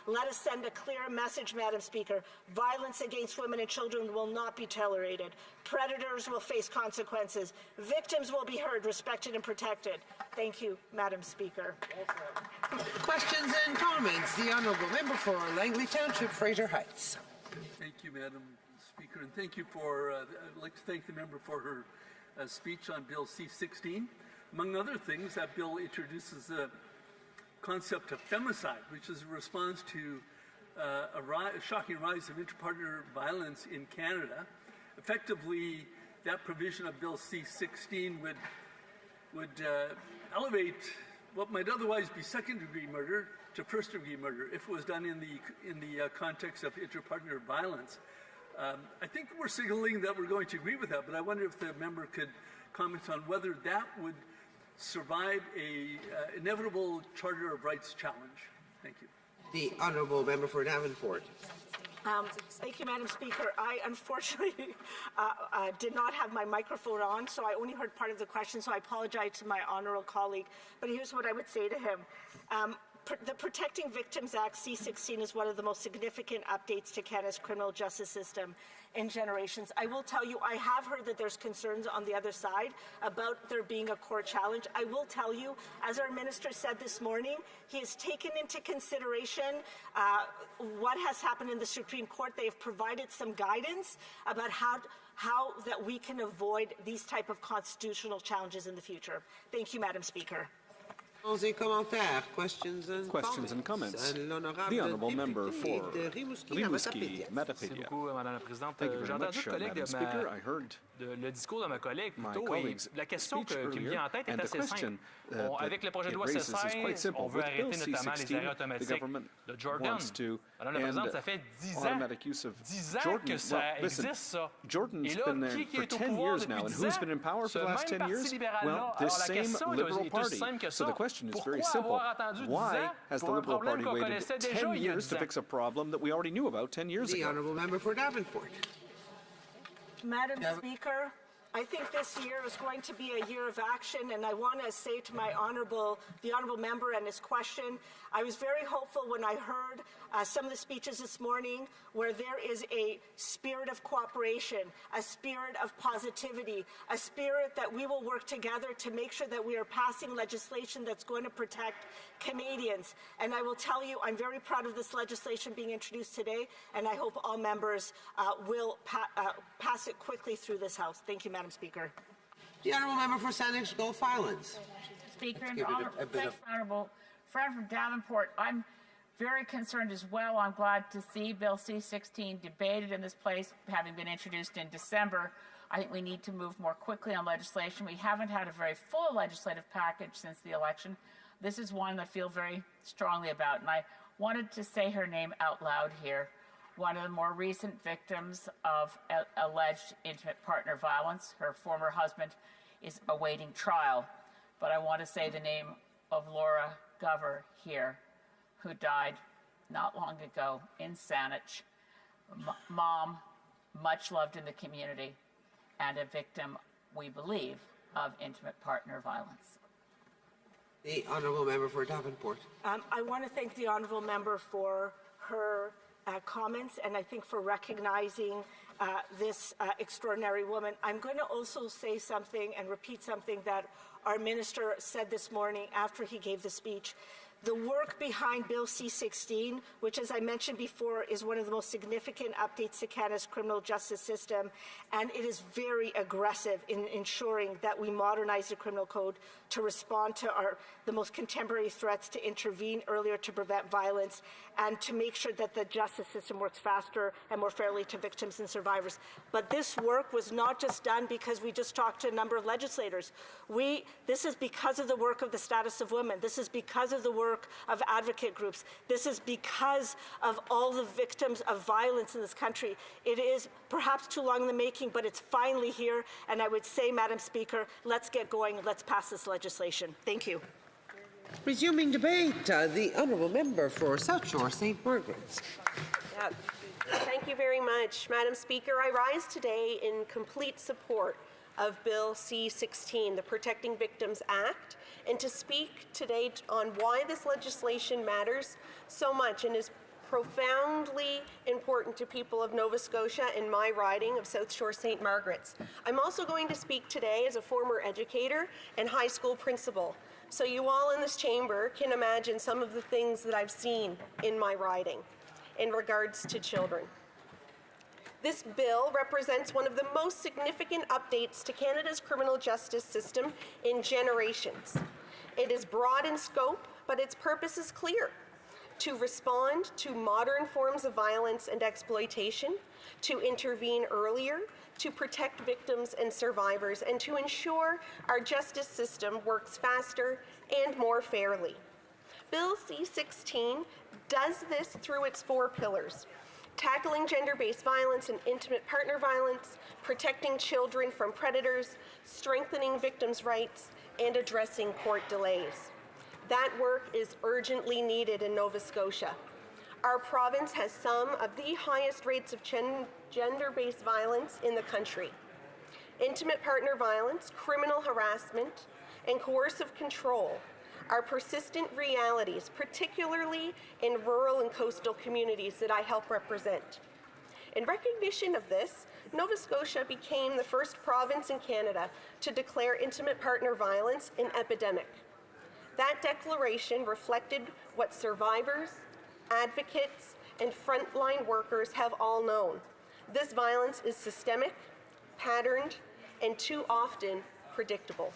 Let us send a clear message, Madam Speaker. Violence against women and children will not be tolerated. Predators will face consequences. Victims will be heard, respected, and protected. Thank you, Madam Speaker. Questions and comments. The Honourable Member for Langley Township, Fraser Heights. Thank you, Madam Speaker, and thank you for, I'd like to thank the member for her speech on Bill C-16. Among other things, that bill introduces the concept of femicide, which is a response to a shocking rise of interpartner violence in Canada. Effectively, that provision of Bill C-16 would elevate what might otherwise be second-degree murder to first-degree murder if it was done in the context of interpartner violence. I think we're signaling that we're going to agree with that, but I wonder if the member could comment on whether that would survive a inevitable Charter of Rights challenge. Thank you. The Honourable Member for Davenport. Thank you, Madam Speaker. I unfortunately did not have my microphone on, so I only heard part of the question, so I apologize to my honourable colleague. But here's what I would say to him. The Protecting Victims Act, C-16, is one of the most significant updates to Canada's criminal justice system in generations. I will tell you, I have heard that there's concerns on the other side about there being a court challenge. I will tell you, as our minister said this morning, he has taken into consideration what has happened in the Supreme Court. They have provided some guidance about how that we can avoid these type of constitutional challenges in the future. Thank you, Madam Speaker. Questions and comments. The Honourable Member for Rimouski, Matapedia. Thank you very much, Madam Speaker. I heard le discours de ma collègue my plutôt, colleague's la question speech qui me earlier, vient en tête est and the assez question simple. Avec le projet de loi it raises is quite C16, simple. on veut With Bill arrêter notamment les arrêts C-16, the automatiques government de Jordan. wants to Madame la Présidente, ça fait 10 ans, automatic use of 10 ans Jordan. que ça Well, listen, existe, ça. Jordan's Et là, been there qui for est au 10 pouvoir years depuis now, and 10 who's ans? been in power for Ce the last même 10 years? Parti libéral-là. Well, this Alors, la same question est Liberal aussi Party. simple que So ça. the question is very Pourquoi simple. avoir attendu 10 Why ans has the pour un Liberal problème Party qu'on waited connaissait 10 déjà il y a years 10 to ans? fix a problem that we already knew about 10 years The ago? Honourable Member for Davenport. Madam Speaker, I think this year is going to be a year of action, and I want to say to the honourable member and his question, I was very hopeful when I heard some of the speeches this morning where there is a spirit of cooperation, a spirit of positivity, a spirit that we will work together to make sure that we are passing legislation that's going to protect Canadians. And I will tell you, I'm very proud of this legislation being introduced today, and I hope all members will pass it quickly through this House. Thank you, Madam Speaker. The Honourable Member for Sandwich Gulf Islands. Speaker, and Honourable friend from Davenport, I'm very concerned as well. I'm glad to see Bill C-16 debated in this place, having been introduced in December. I think we need to move more quickly on legislation. We haven't had a very full legislative package since the election. This is one I feel very strongly about, and I wanted to say her name out loud here. One of the more recent victims of alleged intimate partner violence, her former husband, is awaiting trial. But I want to say the name of Laura Gover here, who died not long ago in Saanich. Mom, much loved in the community, and a victim, we believe, of intimate partner violence. The Honourable Member for Davenport. I want to thank the Honourable Member for her comments, and I think for recognizing this extraordinary woman. I'm going to also say something and repeat something that our minister said this morning after he gave the speech. The work behind Bill C-16, which, as I mentioned before, is one of the most significant updates to Canada's criminal justice system, and it is very aggressive in ensuring that we modernize the criminal code to respond to the most contemporary threats, to intervene earlier to prevent violence, and to make sure that the justice system works faster and more fairly to victims and survivors. But this work was not just done because we just talked to a number of legislators. This is because of the work of the status of women. This is because of the work of advocate groups. This is because of all the victims of violence in this country. It is perhaps too long in the making, but it's finally here. And I would say, Madam Speaker, let's get going. Let's pass this legislation. Thank you. Resuming debate, the Honourable Member for South Shore, St. Margaret's. Thank you very much, Madam Speaker. I rise today in complete support of Bill C-16, the Protecting Victims Act, and to speak today on why this legislation matters so much and is profoundly important to people of Nova Scotia in my riding of South Shore St. Margaret's. I'm also going to speak today as a former educator and high school principal. So you all in this chamber can imagine some of the things that I've seen in my riding in regards to children. This bill represents one of the most significant updates to Canada's criminal justice system in generations. It is broad in scope, but its purpose is clear: to respond to modern forms of violence and exploitation, to intervene earlier, to protect victims and survivors, and to ensure our justice system works faster and more fairly. Bill C-16 does this through its 4 pillars: tackling gender-based violence and intimate partner violence, protecting children from predators, strengthening victims' rights, and addressing court delays. That work is urgently needed in Nova Scotia. Our province has some of the highest rates of gender-based violence in the country. Intimate partner violence, criminal harassment, and coercive control are persistent realities, particularly in rural and coastal communities that I help represent. In recognition of this, Nova Scotia became the first province in Canada to declare intimate partner violence an epidemic. That declaration reflected what survivors, advocates, and frontline workers have all known. This violence is systemic, patterned, and too often predictable.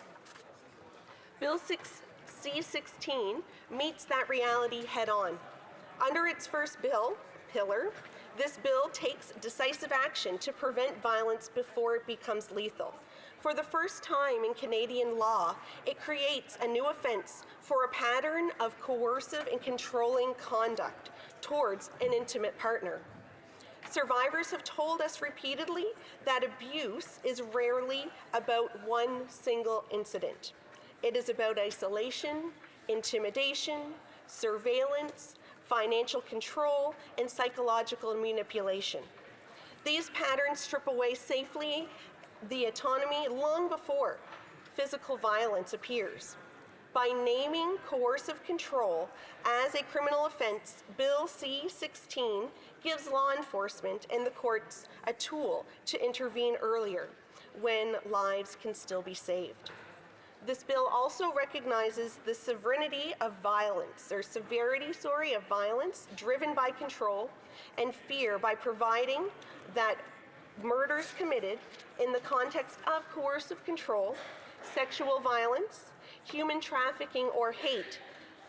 Bill C-16 meets that reality head-on. Under its first pillar, this bill takes decisive action to prevent violence before it becomes lethal. For the first time in Canadian law, it creates a new offense for a pattern of coercive and controlling conduct towards an intimate partner. Survivors have told us repeatedly that abuse is rarely about one single incident. It is about isolation, intimidation, surveillance, financial control, and psychological manipulation. These patterns strip away safely the autonomy long before physical violence appears. By naming coercive control as a criminal offense, Bill C-16 gives law enforcement and the courts a tool to intervene earlier when lives can still be saved. This bill also recognizes the severity of violence driven by control and fear by providing that murders committed in the context of coercive control, sexual violence, human trafficking, or hate,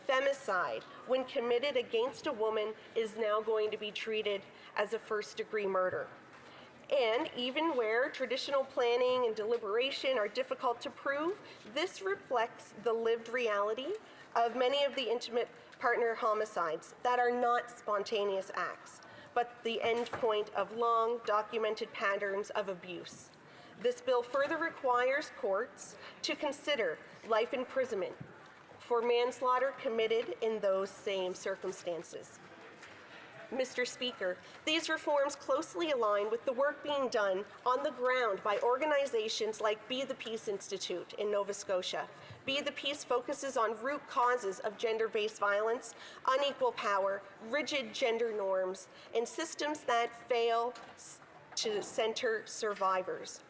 femicide, when committed against a woman, is now going to be treated as a first-degree murder. And even where traditional planning and deliberation are difficult to prove, this reflects the lived reality of many of the intimate partner homicides that are not spontaneous acts, but the end point of long documented patterns of abuse. This bill further requires courts to consider life imprisonment for manslaughter committed in those same circumstances. Mr. Speaker, these reforms closely align with the work being done on the ground by organizations like Be the Peace Institute in Nova Scotia. Be the Peace focuses on root causes of gender-based violence, unequal power, rigid gender norms, and systems that fail to center survivors.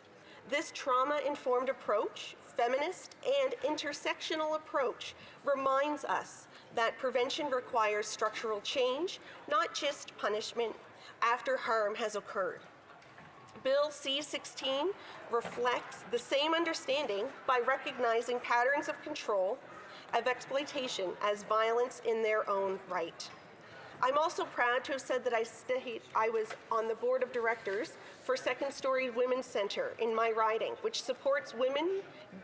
This trauma-informed approach, feminist and intersectional approach, reminds us that prevention requires structural change, not just punishment after harm has occurred. Bill C-16 reflects the same understanding by recognizing patterns of control, of exploitation as violence in their own right. I'm also proud to have said that I was on the board of directors for Second Story Women's Centre in my riding, which supports women,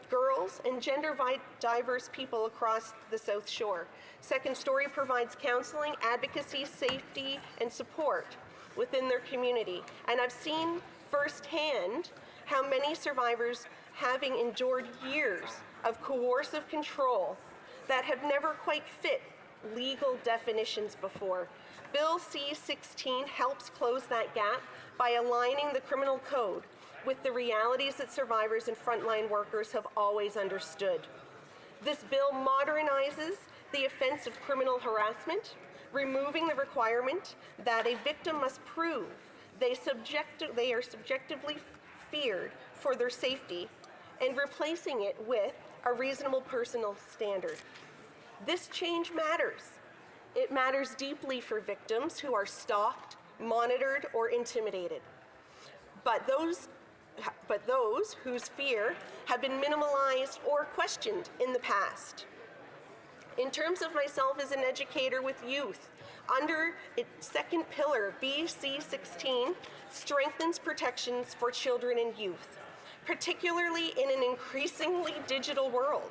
girls, and gender-diverse people across the South Shore. Second Story provides counseling, advocacy, safety, and support within their community. And I've seen firsthand how many survivors, having endured years of coercive control that have never quite fit legal definitions before. Bill C-16 helps close that gap by aligning the criminal code with the realities that survivors and frontline workers have always understood. This bill modernizes the offense of criminal harassment, removing the requirement that a victim must prove they are subjectively feared for their safety, and replacing it with a reasonable personal standard. This change matters. It matters deeply for victims who are stalked, monitored, or intimidated. But those whose fear have been minimalized or questioned in the past. In terms of myself as an educator with youth, under its second pillar, BC16 strengthens protections for children and youth, particularly in an increasingly digital world.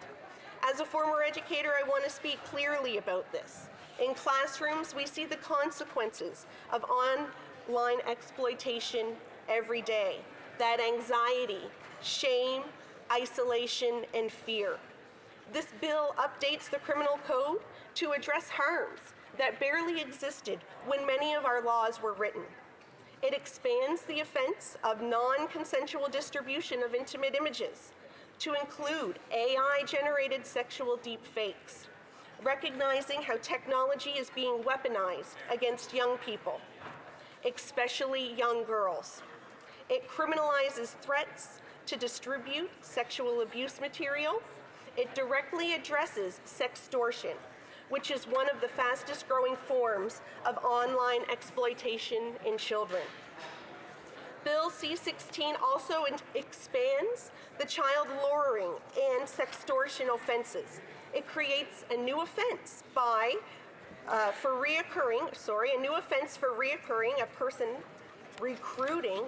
As a former educator, I want to speak clearly about this. In classrooms, we see the consequences of online exploitation every day. That anxiety, shame, isolation, and fear. This bill updates the criminal code to address harms that barely existed when many of our laws were written. It expands the offense of non-consensual distribution of intimate images to include AI-generated sexual deepfakes, recognizing how technology is being weaponized against young people, especially young girls. It criminalizes threats to distribute sexual abuse material. It directly addresses sextortion, which is one of the fastest growing forms of online exploitation in children. Bill C-16 also expands the child luring and sextortion offenses. It creates a new offense for reoccurring a person recruiting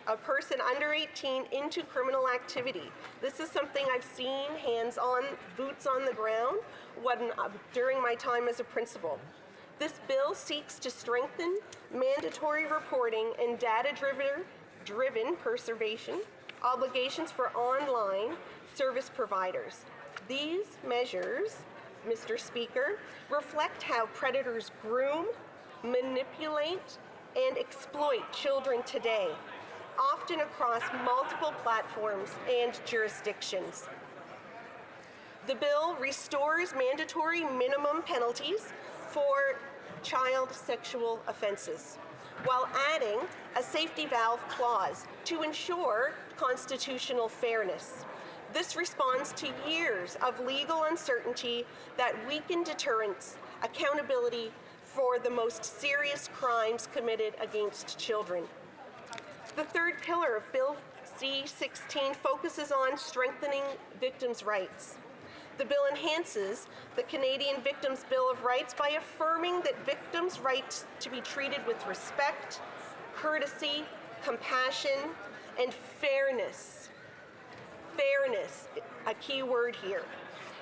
a person under 18 into criminal activity. This is something I've seen hands-on, boots on the ground during my time as a principal. This bill seeks to strengthen mandatory reporting and data-driven preservation obligations for online service providers. These measures, Mr. Speaker, reflect how predators groom, manipulate, and exploit children today, often across multiple platforms and jurisdictions. The bill restores mandatory minimum penalties for child sexual offenses, while adding a safety valve clause to ensure constitutional fairness. This responds to years of legal uncertainty that weaken deterrence, accountability for the most serious crimes committed against children. The third pillar of Bill C-16 focuses on strengthening victims' rights. The bill enhances the Canadian Victims' Bill of Rights by affirming that victims' rights to be treated with respect, courtesy, compassion, and fairness. Fairness, a key word here.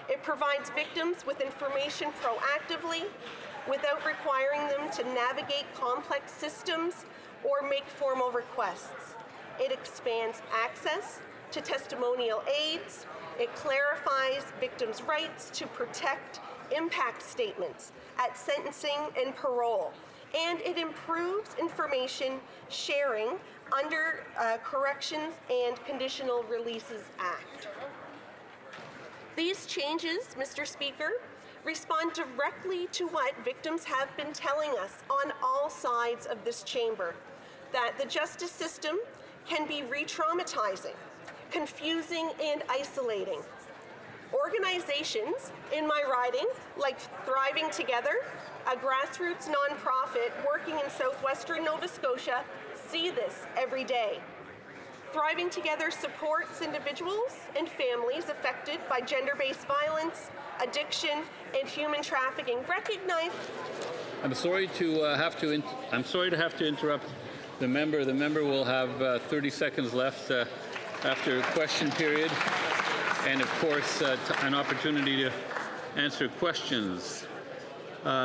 It provides victims with information proactively without requiring them to navigate complex systems or make formal requests. It expands access to testimonial aids. It clarifies victims' rights to protect impact statements at sentencing and parole. And it improves information sharing under Corrections and Conditional Releases Act. These changes, Mr. Speaker, respond directly to what victims have been telling us on all sides of this chamber, that the justice system can be re-traumatizing, confusing, and isolating. Organizations in my riding, like Thriving Together, a grassroots nonprofit working in southwestern Nova Scotia, see this every day. Thriving Together supports individuals and families affected by gender-based violence, addiction, and human trafficking. I'm sorry to have to interrupt the member. The member will have 30 seconds left after question period, and of course an opportunity to answer questions.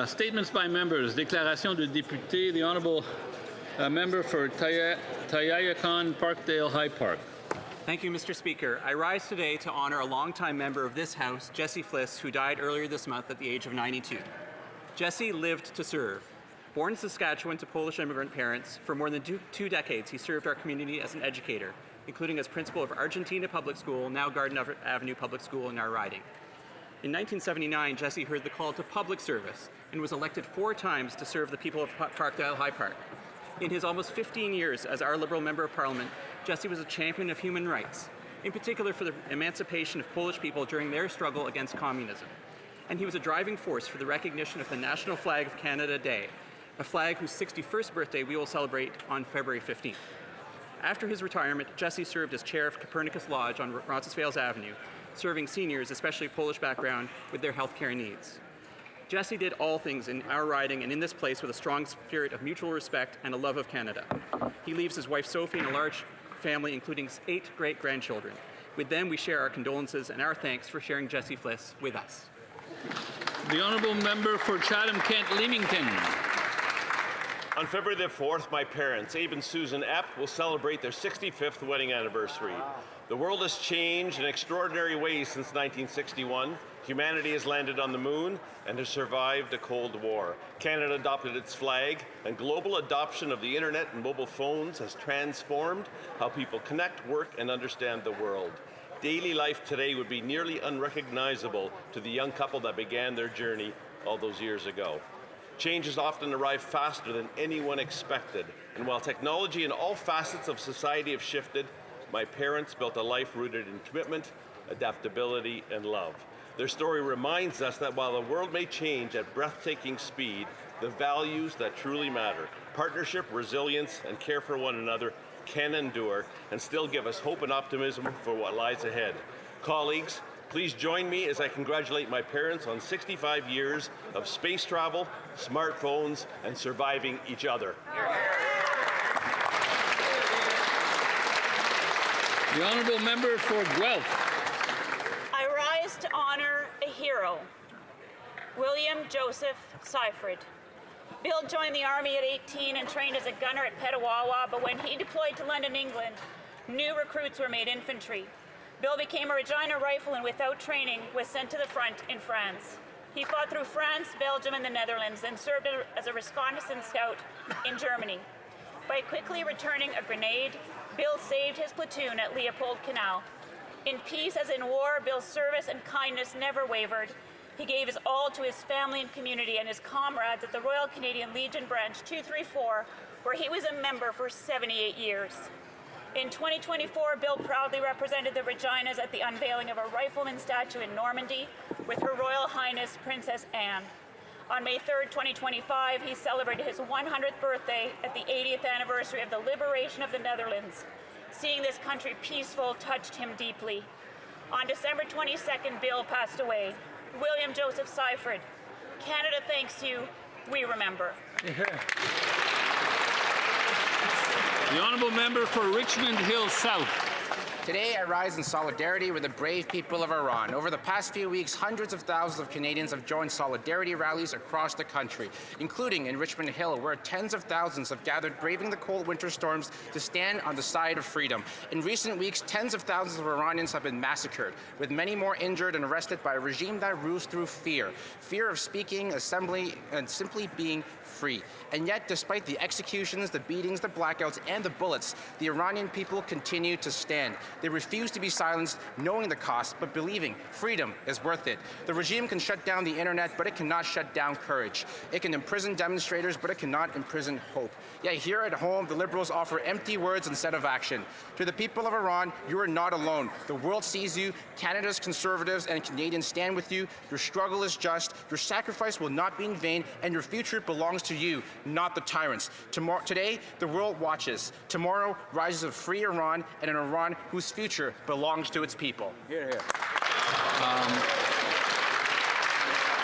Statements by members. Déclaration de député. The honourable member for Tayayakan, Parkdale High Park. Thank you, Mr. Speaker. I rise today to honor a longtime member of this House, Jesse Fliss, who died earlier this month at the age of 92. Jesse lived to serve. Born in Saskatchewan to Polish immigrant parents, for more than two decades he served our community as an educator, including as principal of Argentina Public School, now Garden Avenue Public School in our riding. In 1979, Jesse heard the call to public service and was elected 4 times to serve the people of Parkdale High Park. In his almost 15 years as our Liberal Member of Parliament, Jesse was a champion of human rights, in particular for the emancipation of Polish people during their struggle against communism. And he was a driving force for the recognition of the National Flag of Canada Day, a flag whose 61st birthday we will celebrate on February 15th. After his retirement, Jesse served as chair of Copernicus Lodge on Roncesvalles Avenue, serving seniors, especially Polish background, with their healthcare needs. Jesse did all things in our riding and in this place with a strong spirit of mutual respect and a love of Canada. He leaves his wife Sophie and a large family, including 8 great-grandchildren. With them, we share our condolences and our thanks for sharing Jesse Fliss with us. The Honourable Member for Chatham-Kent-Leamington. On February the 4th, my parents, Abe and Susan Epp, will celebrate their 65th wedding anniversary. The world has changed in extraordinary ways since 1961. Humanity has landed on the moon and has survived a Cold War. Canada adopted its flag, and global adoption of the internet and mobile phones has transformed how people connect, work, and understand the world. Daily life today would be nearly unrecognizable to the young couple that began their journey all those years ago. Changes often arrive faster than anyone expected, and while technology and all facets of society have shifted, my parents built a life rooted in commitment, adaptability, and love. Their story reminds us that while the world may change at breathtaking speed, the values that truly matter, partnership, resilience, and care for one another, can endure and still give us hope and optimism for what lies ahead. Colleagues, please join me as I congratulate my parents on 65 years of space travel, smartphones, and surviving each other. The Honourable Member for Guelph. I rise to honor a hero, William Joseph Seifert. Bill joined the Army at 18 and trained as a gunner at Petawawa, but when he deployed to London, England, new recruits were made infantry. Bill became a Regina rifleman without training, was sent to the front in France. He fought through France, Belgium, and the Netherlands, and served as a reconnaissance scout in Germany. By quickly returning a grenade, Bill saved his platoon at Leopold Canal. In peace as in war, Bill's service and kindness never wavered. He gave his all to his family and community and his comrades at the Royal Canadian Legion Branch 234, where he was a member for 78 years. In 2024, Bill proudly represented the Reginas at the unveiling of a rifleman statue in Normandy with Her Royal Highness Princess Anne. On May 3rd, 2025, he celebrated his 100th birthday at the 80th anniversary of the liberation of the Netherlands. Seeing this country peaceful touched him deeply. On December 22nd, Bill passed away. William Joseph Seifert, Canada thanks you, we remember. The Honourable Member for Richmond Hill South. Today, I rise in solidarity with the brave people of Iran. Over the past few weeks, hundreds of thousands of Canadians have joined solidarity rallies across the country, including in Richmond Hill, where tens of thousands have gathered braving the cold winter storms to stand on the side of freedom. In recent weeks, tens of thousands of Iranians have been massacred, with many more injured and arrested by a regime that rules through fear. Fear of speaking, assembly, and simply being free. And yet, despite the executions, the beatings, the blackouts, and the bullets, the Iranian people continue to stand. They refuse to be silenced, knowing the cost, but believing freedom is worth it. The regime can shut down the internet, but it cannot shut down courage. It can imprison demonstrators, but it cannot imprison hope. Yet here at home, the Liberals offer empty words instead of action. To the people of Iran, you are not alone. The world sees you. Canada's Conservatives and Canadians stand with you. Your struggle is just. Your sacrifice will not be in vain, and your future belongs to you, not the tyrants. Today, the world watches. Tomorrow rises a free Iran and an Iran whose future belongs to its people. Hear, hear.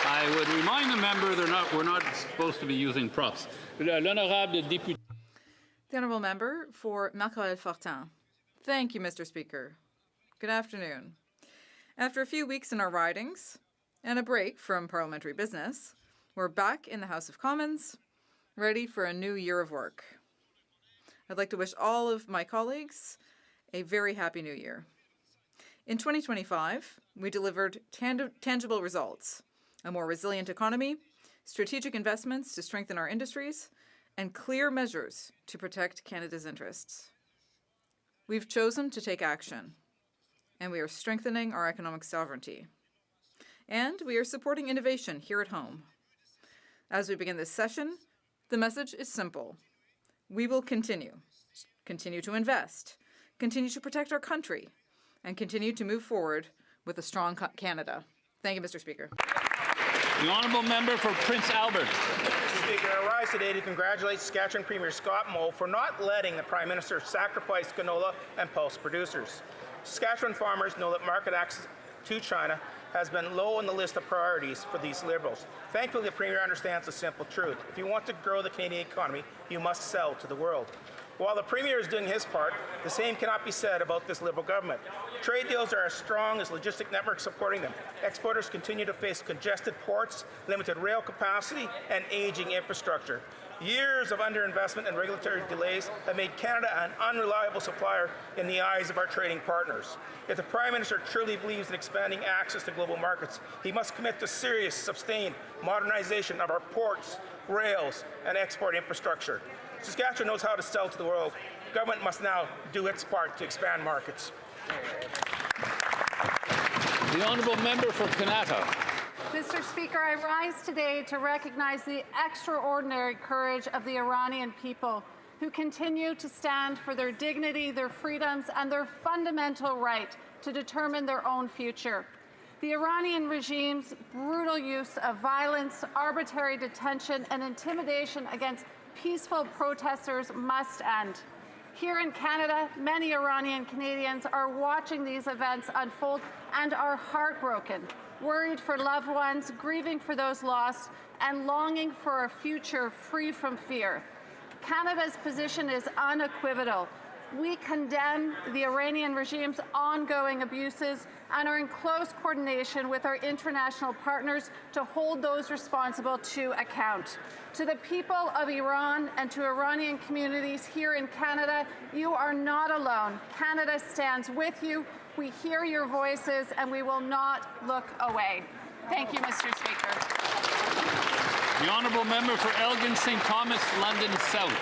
I would remind the member we're not supposed to be using props. L'honorable député. The Honourable Member for Marc-Aurèle-Fortin. Thank you, Mr. Speaker. Good afternoon. After a few weeks in our ridings and a break from parliamentary business, we're back in the House of Commons, ready for a new year of work. I'd like to wish all of my colleagues a very happy new year. In 2025, we delivered tangible results, a more resilient economy, strategic investments to strengthen our industries, and clear measures to protect Canada's interests. We've chosen to take action, and we are strengthening our economic sovereignty. and we are supporting innovation here at home. As we begin this session, the message is simple. We will continue to invest, continue to protect our country, and continue to move forward with a strong Canada. Thank you, Mr. Speaker. The honourable member for Prince Albert. Mr. Speaker, I rise today to congratulate Saskatchewan Premier Scott Moe for not letting the Prime Minister sacrifice canola and pulse producers. Saskatchewan farmers know that market access to China has been low on the list of priorities for these Liberals. Thankfully, the Premier understands the simple truth. If you want to grow the Canadian economy, you must sell to the world. While the Premier is doing his part, the same cannot be said about this Liberal government. Trade deals are as strong as logistic networks supporting them. Exporters continue to face congested ports, limited rail capacity, and aging infrastructure. Years of underinvestment and regulatory delays have made Canada an unreliable supplier in the eyes of our trading partners. If the Prime Minister truly believes in expanding access to global markets, he must commit to serious, sustained modernization of our ports, rails, and export infrastructure. Saskatchewan knows how to sell to the world. Government must now do its part to expand markets. The honourable member for Kanata. Mr. Speaker, I rise today to recognize the extraordinary courage of the Iranian people who continue to stand for their dignity, their freedoms, and their fundamental right to determine their own future. The Iranian regime's brutal use of violence, arbitrary detention, and intimidation against peaceful protesters must end. Here in Canada, many Iranian Canadians are watching these events unfold and are heartbroken, worried for loved ones, grieving for those lost, and longing for a future free from fear. Canada's position is unequivocal. We condemn the Iranian regime's ongoing abuses and are in close coordination with our international partners to hold those responsible to account. To the people of Iran and to Iranian communities here in Canada, you are not alone. Canada stands with you. We hear your voices and we will not look away. Thank you, Mr. Speaker. The honourable member for Elgin St. Thomas, London South.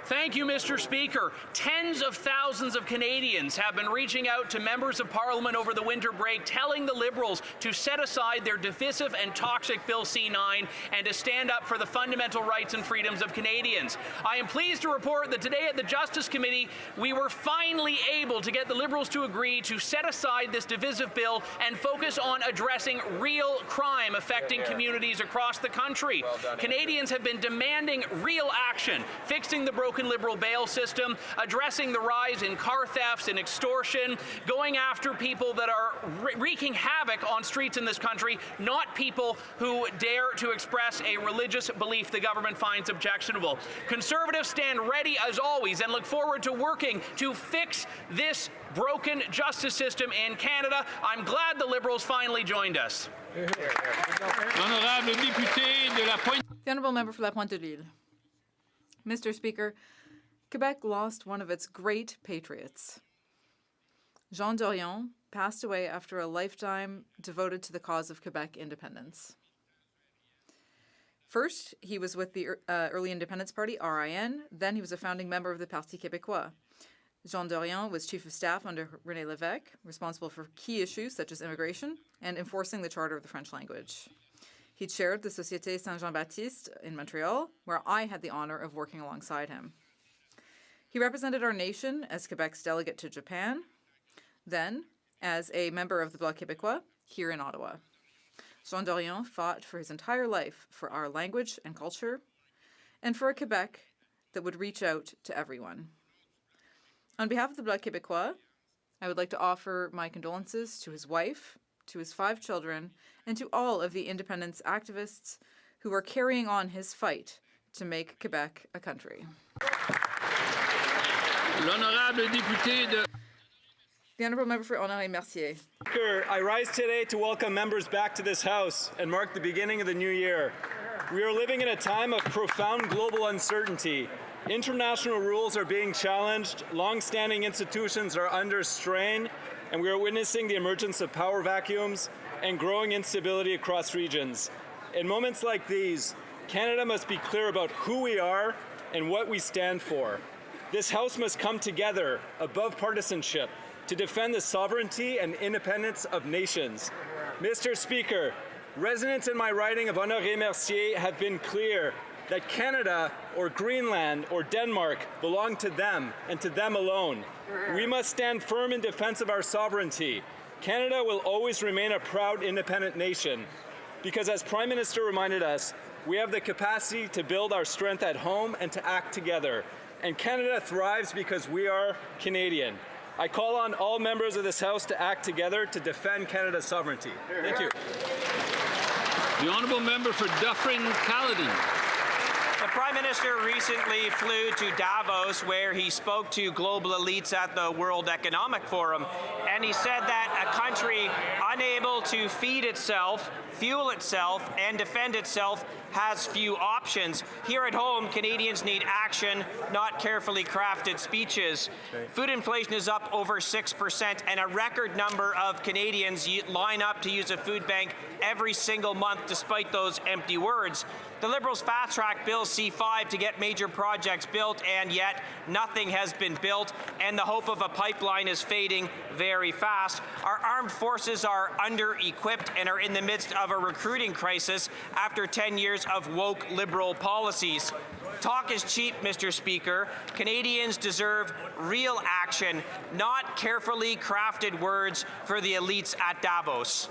Thank you, Mr. Speaker. Tens of thousands of Canadians have been reaching out to members of Parliament over the winter break, telling the Liberals to set aside their divisive and toxic Bill C-9 and to stand up for the fundamental rights and freedoms of Canadians. I am pleased to report that today at the Justice Committee, we were finally able to get the Liberals to agree to set aside this divisive bill and focus on addressing real crime affecting communities across the country. Canadians have been demanding real action, fixing the broken Liberal bail system, addressing the rise in car thefts and extortion, going after people that are wreaking havoc on streets in this country, not people who dare to express a religious belief the government finds objectionable. Conservatives stand ready as always and look forward to working to fix this broken justice system in Canada. I'm glad the Liberals finally joined us. The honourable member for La Pointe de l'Île. Mr. Speaker, Quebec lost one of its great patriots. Jean Dorion passed away after a lifetime devoted to the cause of Quebec independence. First, he was with the early independence party, RIN. Then he was a founding member of the Parti Québécois. Jean Dorion was chief of staff under René Lévesque, responsible for key issues such as immigration and enforcing the charter of the French language. He chaired the Société Saint-Jean-Baptiste in Montreal, where I had the honor of working alongside him. He represented our nation as Quebec's delegate to Japan, then as a member of the Bloc Québécois here in Ottawa. Jean Dorion fought for his entire life for our language and culture, and for a Quebec that would reach out to everyone. On behalf of the Bloc Québécois, I would like to offer my condolences to his wife, to his 5 children, and to all of the independence activists who are carrying on his fight to make Quebec a country. The honourable member for Honoré-Mercier. I rise today to welcome members back to this House and mark the beginning of the new year. We are living in a time of profound global uncertainty. International rules are being challenged, long-standing institutions are under strain, and we are witnessing the emergence of power vacuums and growing instability across regions. In moments like these, Canada must be clear about who we are and what we stand for. This House must come together above partisanship to defend the sovereignty and independence of nations. Mr. Speaker, residents in my riding of Honoré Mercier have been clear that Canada or Greenland or Denmark belong to them and to them alone. We must stand firm in defense of our sovereignty. Canada will always remain a proud independent nation because, as Prime Minister reminded us, we have the capacity to build our strength at home and to act together. And Canada thrives because we are Canadian. I call on all members of this House to act together to defend Canada's sovereignty. Thank you. The Honourable Member for Dufferin-Caledon. The Prime Minister recently flew to Davos, where he spoke to global elites at the World Economic Forum, and he said that a country unable to feed itself, fuel itself, and defend itself has few options. Here at home, Canadians need action, not carefully crafted speeches. Food inflation is up over 6%, and a record number of Canadians line up to use a food bank every single month despite those empty words. The Liberals fast-tracked Bill C-5 to get major projects built, and yet nothing has been built, and the hope of a pipeline is fading very fast. Our armed forces are under-equipped and are in the midst of a recruiting crisis after 10 years of woke Liberal policies. Talk is cheap, Mr. Speaker. Canadians deserve real action, not carefully crafted words for the elites at Davos.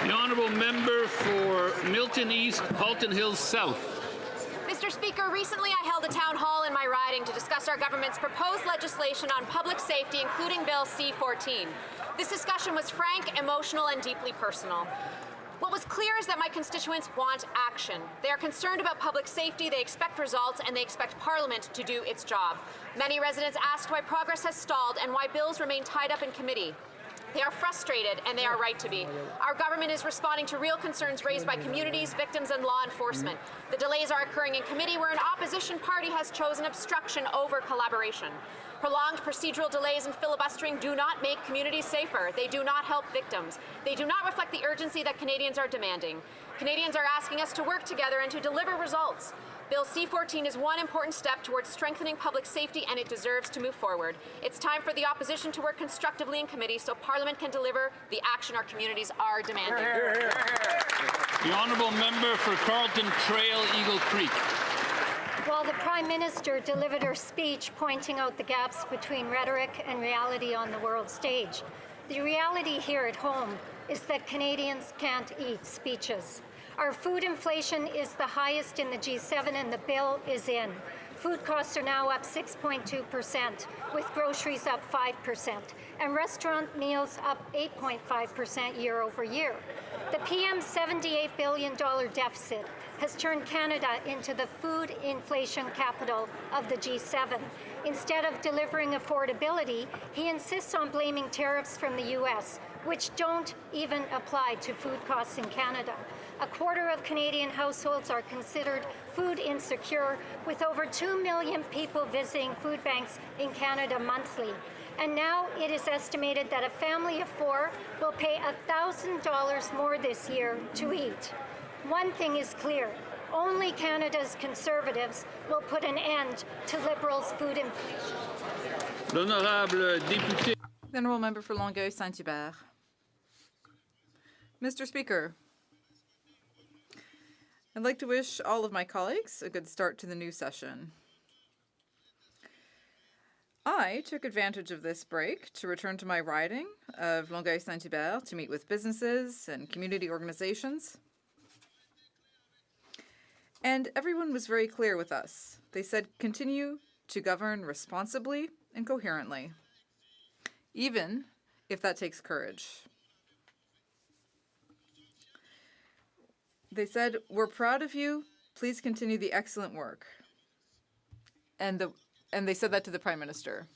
The Honourable Member for Milton East, Halton Hills South. Mr. Speaker, recently I held a town hall in my riding to discuss our government's proposed legislation on public safety, including Bill C-14. This discussion was frank, emotional, and deeply personal. What was clear is that my constituents want action. They are concerned about public safety, they expect results, and they expect Parliament to do its job. Many residents asked why progress has stalled and why bills remain tied up in committee. They are frustrated, and they are right to be. Our government is responding to real concerns raised by communities, victims, and law enforcement. The delays are occurring in committee where an opposition party has chosen obstruction over collaboration. Prolonged procedural delays and filibustering do not make communities safer. They do not help victims. They do not reflect the urgency that Canadians are demanding. Canadians are asking us to work together and to deliver results. Bill C-14 is one important step towards strengthening public safety, and it deserves to move forward. It's time for the opposition to work constructively in committee so Parliament can deliver the action our communities are demanding. The Honourable Member for Carlton Trail, Eagle Creek. While the Prime Minister delivered her speech pointing out the gaps between rhetoric and reality on the world stage, the reality here at home is that Canadians can't eat speeches. Our food inflation is the highest in the G7, and the bill is in. Food costs are now up 6.2%, with groceries up 5%, and restaurant meals up 8.5% year over year. The PM's $78 billion deficit has turned Canada into the food inflation capital of the G7. Instead of delivering affordability, he insists on blaming tariffs from the US, which don't even apply to food costs in Canada. A quarter of Canadian households are considered food insecure, with over 2 million people visiting food banks in Canada monthly. And now it is estimated that a family of 4 will pay $1,000 more this year to eat. One thing is clear, only Canada's Conservatives will put an end to Liberals' food inflation. L'honorable député. The Honourable Member for Longueuil-Saint-Hubert. Mr. Speaker, I'd like to wish all of my colleagues a good start to the new session. I took advantage of this break to return to my riding of Longueuil-Saint-Hubert to meet with businesses and community organizations. And everyone was very clear with us. They said continue to govern responsibly and coherently, even if that takes courage. They said, we're proud of you. Please continue the excellent work. And they said that to the Prime Minister.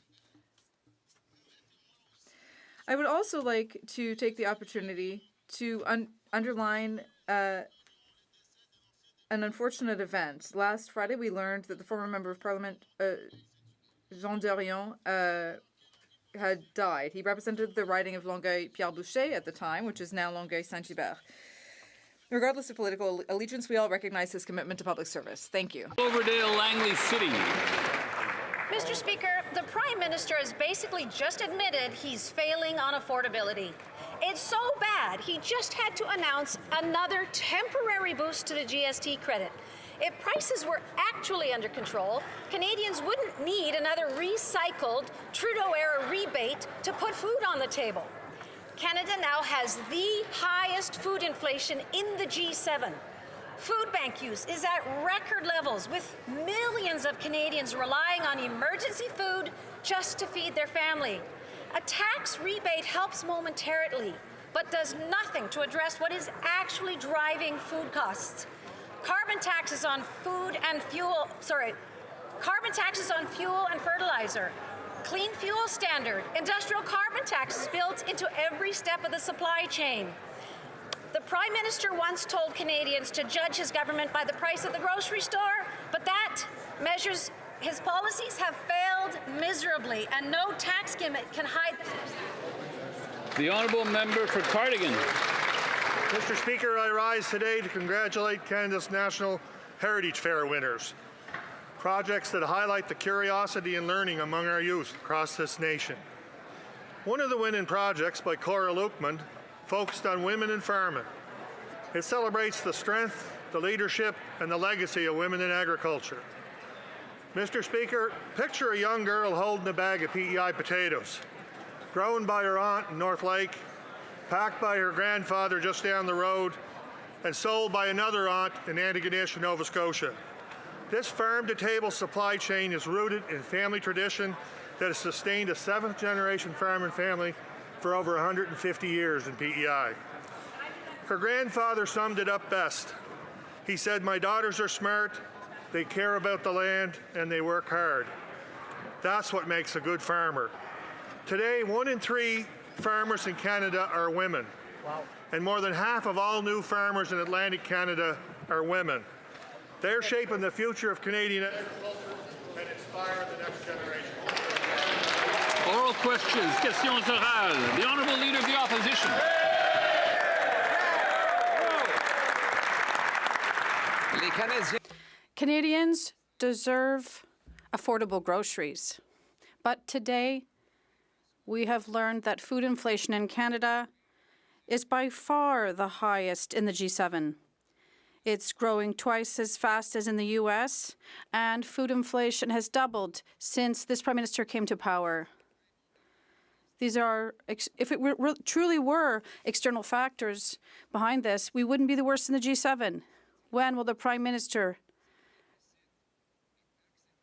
I would also like to take the opportunity to underline an unfortunate event. Last Friday, we learned that the former Member of Parliament, Jean Dorion, had died. He represented the riding of Longueuil-Pierre Boucher at the time, which is now Longueuil-Saint-Hubert. Regardless of political allegiance, we all recognize his commitment to public service. Thank you. Cloverdale, Langley City. Mr. Speaker, the Prime Minister has basically just admitted he's failing on affordability. It's so bad, he just had to announce another temporary boost to the GST credit. If prices were actually under control, Canadians wouldn't need another recycled Trudeau-era rebate to put food on the table. Canada now has the highest food inflation in the G7. Food bank use is at record levels, with millions of Canadians relying on emergency food just to feed their family. A tax rebate helps momentarily, but does nothing to address what is actually driving food costs. Carbon taxes on fuel and fertilizer, clean fuel standard, industrial carbon taxes built into every step of the supply chain. The Prime Minister once told Canadians to judge his government by the price at the grocery store, but his policies have failed miserably, and no tax gimmick can hide The honourable member for Cardigan. Mr. Speaker, I rise today to congratulate Canada's National Heritage Fair winners. Projects that highlight the curiosity and learning among our youth across this nation. One of the winning projects, by Cora Lukman, focused on women in farming. It celebrates the strength, the leadership, and the legacy of women in agriculture. Mr. Speaker, picture a young girl holding a bag of PEI potatoes, grown by her aunt in North Lake, packed by her grandfather just down the road, and sold by another aunt in Antigonish, Nova Scotia. This farm-to-table supply chain is rooted in family tradition that has sustained a seventh-generation farming family for over 150 years in PEI. Her grandfather summed it up best. He said, "My daughters are smart, they care about the land, and they work hard." That's what makes a good farmer. Today, 1 in 3 farmers in Canada are women. Wow. And more than half of all new farmers in Atlantic Canada are women. They're shaping the future of Canadian agriculture and inspire the next generation. Oral questions, questions orales. The honourable leader of the opposition. Canadians deserve affordable groceries. But today, we have learned that food inflation in Canada is by far the highest in the G7. It's growing twice as fast as in the U.S., and food inflation has doubled since this Prime Minister came to power. These are, if it truly were external factors behind this, we wouldn't be the worst in the G7. When will the Prime Minister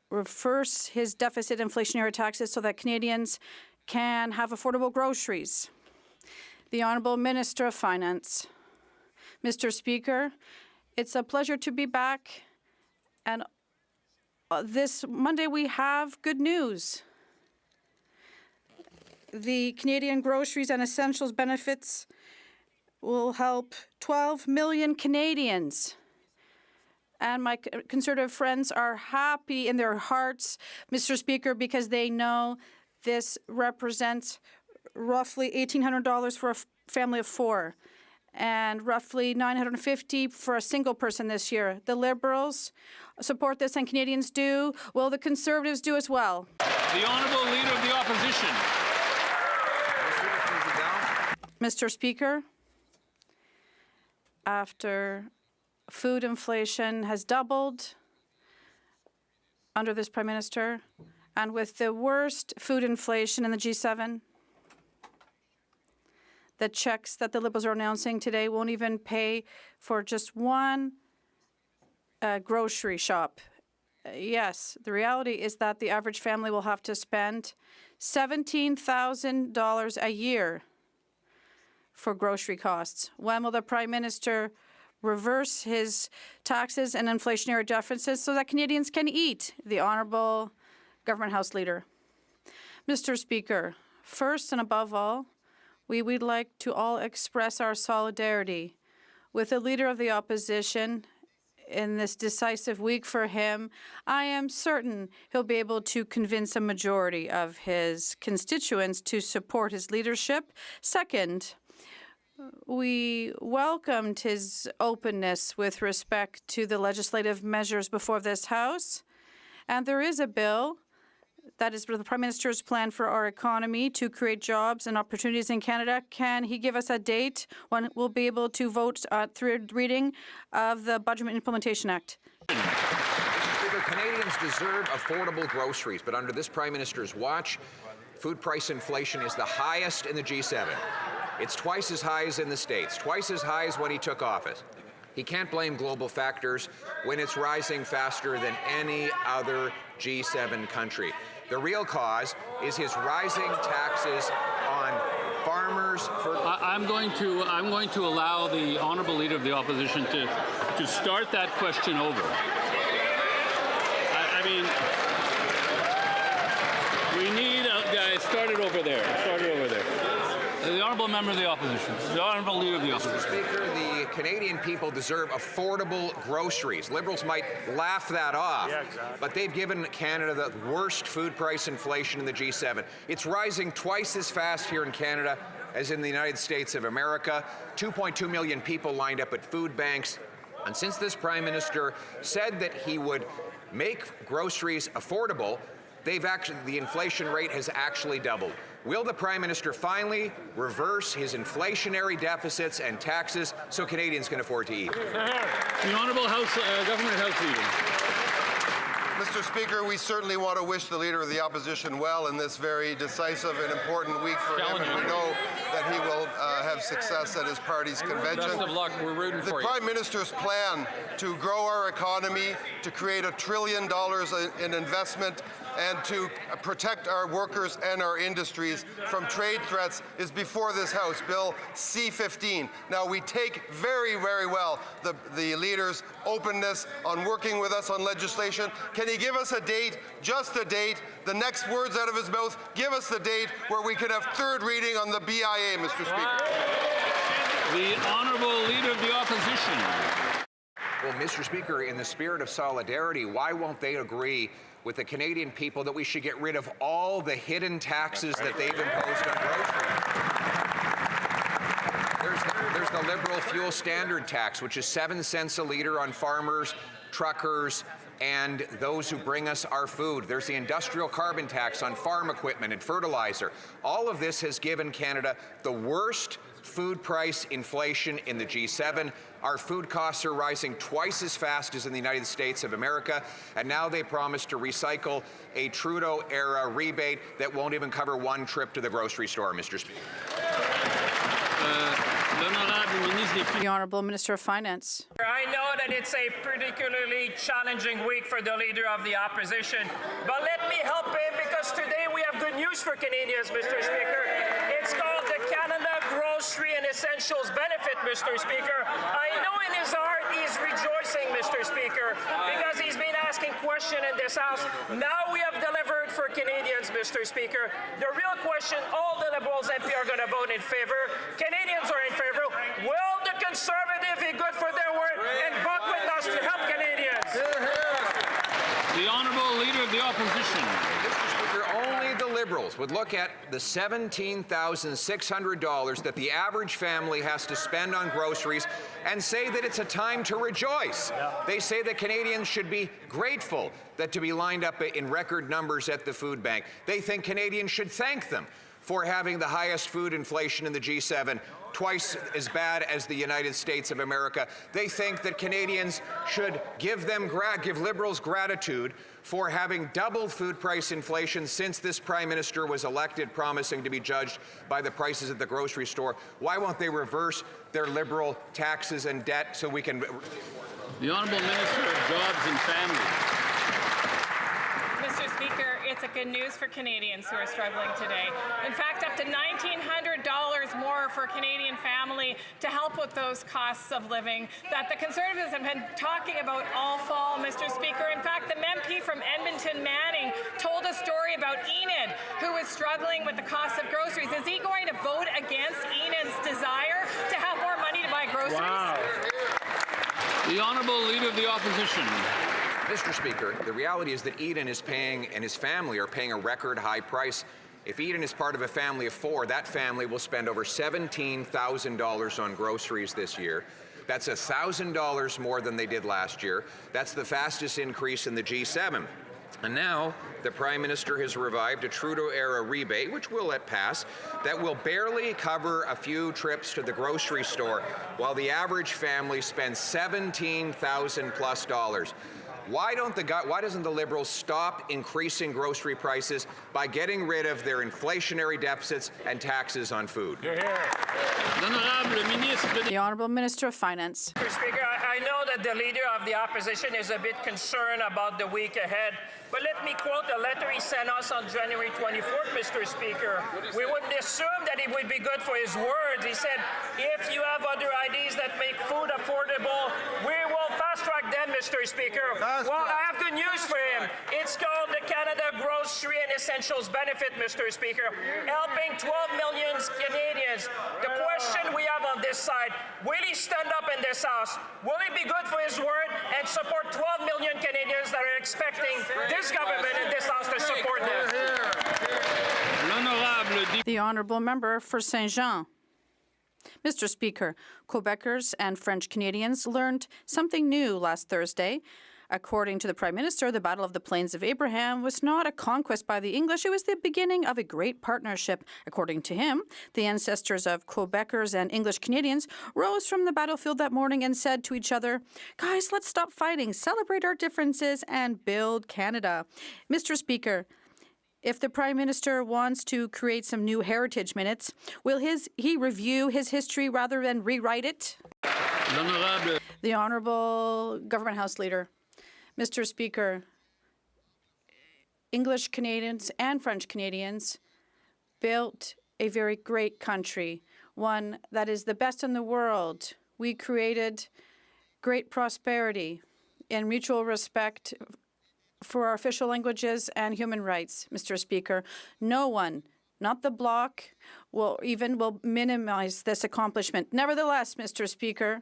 reverse his deficit inflationary taxes so that Canadians can have affordable groceries? The Honourable Minister of Finance. Mr. Speaker, it's a pleasure to be back, and this Monday we have good news. The Canadian Groceries and Essentials benefits will help 12 million Canadians. And my Conservative friends are happy in their hearts, Mr. Speaker, because they know this represents roughly $1,800 for a family of 4 and roughly $950 for a single person this year. The Liberals support this and Canadians do. Will the Conservatives do as well? The Honourable Leader of the Opposition. Mr. Speaker, after food inflation has doubled under this Prime Minister, and with the worst food inflation in the G7, the checks that the Liberals are announcing today won't even pay for just one grocery shop. Yes, the reality is that the average family will have to spend $17,000 a year for grocery costs. When will the Prime Minister reverse his taxes and inflationary deficits so that Canadians can eat? The Honourable Government House Leader. Mr. Speaker, first and above all, we would like to all express our solidarity with the Leader of the Opposition in this decisive week for him. I am certain he'll be able to convince a majority of his constituents to support his leadership. Second, we welcomed his openness with respect to the legislative measures before this House, and there is a bill That is the Prime Minister's plan for our economy to create jobs and opportunities in Canada. Can he give us a date when we'll be able to vote third reading of the Budget Implementation Act? Canadians deserve affordable groceries, but under this Prime Minister's watch, food price inflation is the highest in the G7. It's twice as high as in the States, twice as high as when he took office. He can't blame global factors when it's rising faster than any other G7 country. The real cause is his rising taxes on farmers. I'm going to allow the honourable leader of the opposition to start that question over. I mean, we need guys. Start it over there. Start it over there. The honourable member of the opposition. The honourable leader of the opposition. Mr. Speaker, the Canadian people deserve affordable groceries. Liberals might laugh that off, but they've given Canada the worst food price inflation in the G7. It's rising twice as fast here in Canada as in the United States of America. 2.2 million people lined up at food banks. And since this Prime Minister said that he would make groceries affordable, the inflation rate has actually doubled. Will the Prime Minister finally reverse his inflationary deficits and taxes so Canadians can afford to eat? The Honourable Government House Leader. Mr. Speaker, we certainly want to wish the Leader of the Opposition well in this very decisive and important week for him, and we know that he will have success at his party's convention. Best of luck. We're rooting for you. The Prime Minister's plan to grow our economy, to create $1 trillion in investment, and to protect our workers and our industries from trade threats is before this House, Bill C-15. Now, we take very, very well the Leader's openness on working with us on legislation. Can he give us a date, just a date, the next words out of his mouth, give us the date where we can have third reading on the BIA, Mr. Speaker? The Honourable Leader of the Opposition. Well, Mr. Speaker, in the spirit of solidarity, why won't they agree with the Canadian people that we should get rid of all the hidden taxes that they've imposed on groceries? There's the Liberal fuel standard tax, which is 7 cents a litre on farmers, truckers, and those who bring us our food. There's the industrial carbon tax on farm equipment and fertilizer. All of this has given Canada the worst food price inflation in the G7. Our food costs are rising twice as fast as in the United States of America, and now they promise to recycle a Trudeau-era rebate that won't even cover one trip to the grocery store, Mr. Speaker. The Honourable Minister of Finance. I know that it's a particularly challenging week for the Leader of the Opposition, but let me help him because today we have good news for Canadians, Mr. Speaker. It's called the Canada Grocery and Essentials Benefit, Mr. Speaker. I know in his heart he's rejoicing, Mr. Speaker, because he's been asking questions in this House. Now we have delivered for Canadians, Mr. Speaker. The real question, all the Liberals MP are going to vote in favor. Canadians are in favor. Will the Conservative be good for their word and vote with us to help Canadians? The Honourable Leader of the Opposition. Mr. Speaker, only the Liberals would look at the $17,600 that the average family has to spend on groceries and say that it's a time to rejoice. They say that Canadians should be grateful that to be lined up in record numbers at the food bank. They think Canadians should thank them for having the highest food inflation in the G7, twice as bad as the United States of America. They think that Canadians should give Liberals gratitude for having doubled food price inflation since this Prime Minister was elected, promising to be judged by the prices at the grocery store. Why won't they reverse their Liberal taxes and debt so we can... The Honourable Minister of Jobs and Family. Mr. Speaker, it's a good news for Canadians who are struggling today. In fact, up to $1,900 more for a Canadian family to help with those costs of living that the Conservatives have been talking about all fall, Mr. Speaker. In fact, the MP from Edmonton, Manning, told a story about Enid, who is struggling with the cost of groceries. Is he going to vote against Enid's desire to have more money to buy groceries? Wow. The Honourable Leader of the Opposition. Mr. Speaker, the reality is that Eden is paying, and his family are paying, a record high price. If Eden is part of a family of 4, that family will spend over $17,000 on groceries this year. That's $1,000 more than they did last year. That's the fastest increase in the G7. And now, the Prime Minister has revived a Trudeau-era rebate, which we'll let pass, that will barely cover a few trips to the grocery store, while the average family spends $17,000+ Why doesn't the Liberals stop increasing grocery prices by getting rid of their inflationary deficits and taxes on food? The Honourable Minister of Finance. Mr. Speaker, I know that the Leader of the Opposition is a bit concerned about the week ahead, but let me quote a letter he sent us on January 24th, Mr. Speaker. We wouldn't assume that he would be good for his words. He said, if you have other ideas that make food affordable, we will fast-track them, Mr. Speaker. Well, I have good news for him. It's called the Canada Grocery and Essentials Benefit, Mr. Speaker, helping 12 million Canadians. The question we have on this side, will he stand up in this House? Will he be good for his word and support 12 million Canadians that are expecting this government and this House to support them? The Honourable Member for Saint-Jean. Mr. Speaker, Quebecers and French Canadians learned something new last Thursday. According to the Prime Minister, the Battle of the Plains of Abraham was not a conquest by the English, it was the beginning of a great partnership. According to him, the ancestors of Quebecers and English Canadians rose from the battlefield that morning and said to each other, guys, let's stop fighting, celebrate our differences, and build Canada. Mr. Speaker, if the Prime Minister wants to create some new heritage minutes, will he review his history rather than rewrite it? The Honourable Government House Leader. Mr. Speaker, English Canadians and French Canadians built a very great country, one that is the best in the world. We created great prosperity and mutual respect for our official languages and human rights, Mr. Speaker. No one, not the Bloc, will minimize this accomplishment. Nevertheless, Mr. Speaker,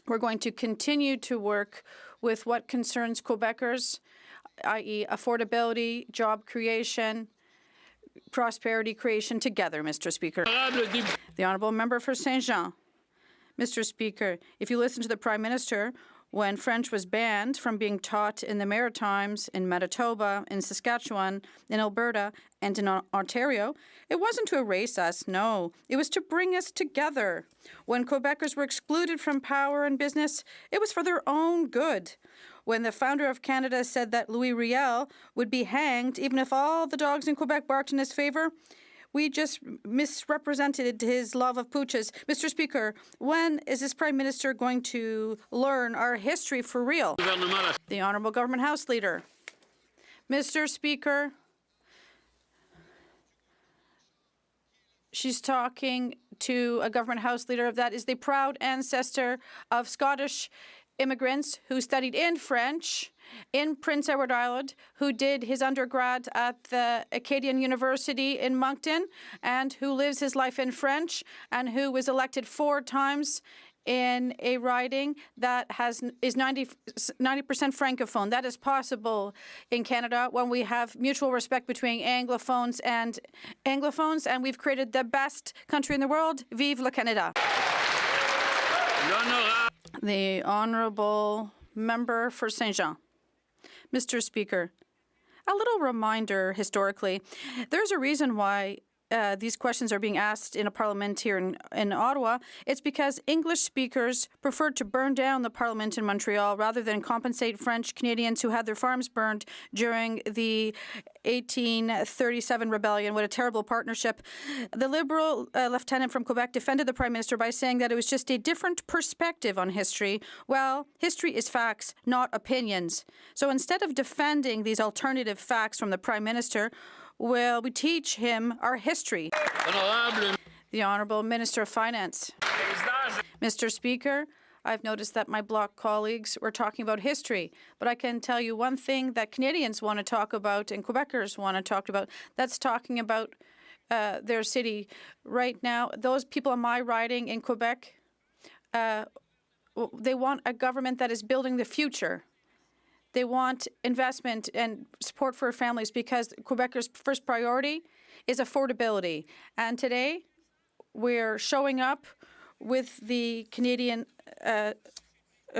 we're going to continue to work with what concerns Quebecers, i.e. affordability, job creation, prosperity creation together, Mr. Speaker. The Honourable Member for Saint-Jean. Mr. Speaker, if you listen to the Prime Minister, when French was banned from being taught in the Maritimes, in Manitoba, in Saskatchewan, in Alberta, and in Ontario, it wasn't to erase us, no. It was to bring us together. When Quebecers were excluded from power and business, it was for their own good. When the founder of Canada said that Louis Riel would be hanged even if all the dogs in Quebec barked in his favor, we just misrepresented his love of pooches. Mr. Speaker, when is this Prime Minister going to learn our history for real? The Honourable Government House Leader. Mr. Speaker, she's talking to a Government House Leader that is the proud ancestor of Scottish immigrants who studied in French in Prince Edward Island, who did his undergrad at the Acadian University in Moncton, and who lives his life in French, and who was elected 4 times in a riding that is 90% francophone. That is possible in Canada when we have mutual respect between Anglophones, and we've created the best country in the world. Vive le Canada. The Honourable Member for Saint-Jean. Mr. Speaker, a little reminder historically. There's a reason why these questions are being asked in a parliament here in Ottawa. It's because English speakers preferred to burn down the parliament in Montreal rather than compensate French Canadians who had their farms burned during the 1837 rebellion. What a terrible partnership. The Liberal lieutenant from Quebec defended the Prime Minister by saying that it was just a different perspective on history. Well, history is facts, not opinions. So instead of defending these alternative facts from the Prime Minister, will we teach him our history? The Honourable Minister of Finance. Mr. Speaker, I've noticed that my Bloc colleagues were talking about history, but I can tell you one thing that Canadians want to talk about and Quebecers want to talk about. That's talking about their city. Right now, those people in my riding in Quebec, they want a government that is building the future. They want investment and support for families because Quebecers' first priority is affordability. And today, we're showing up with the Canadian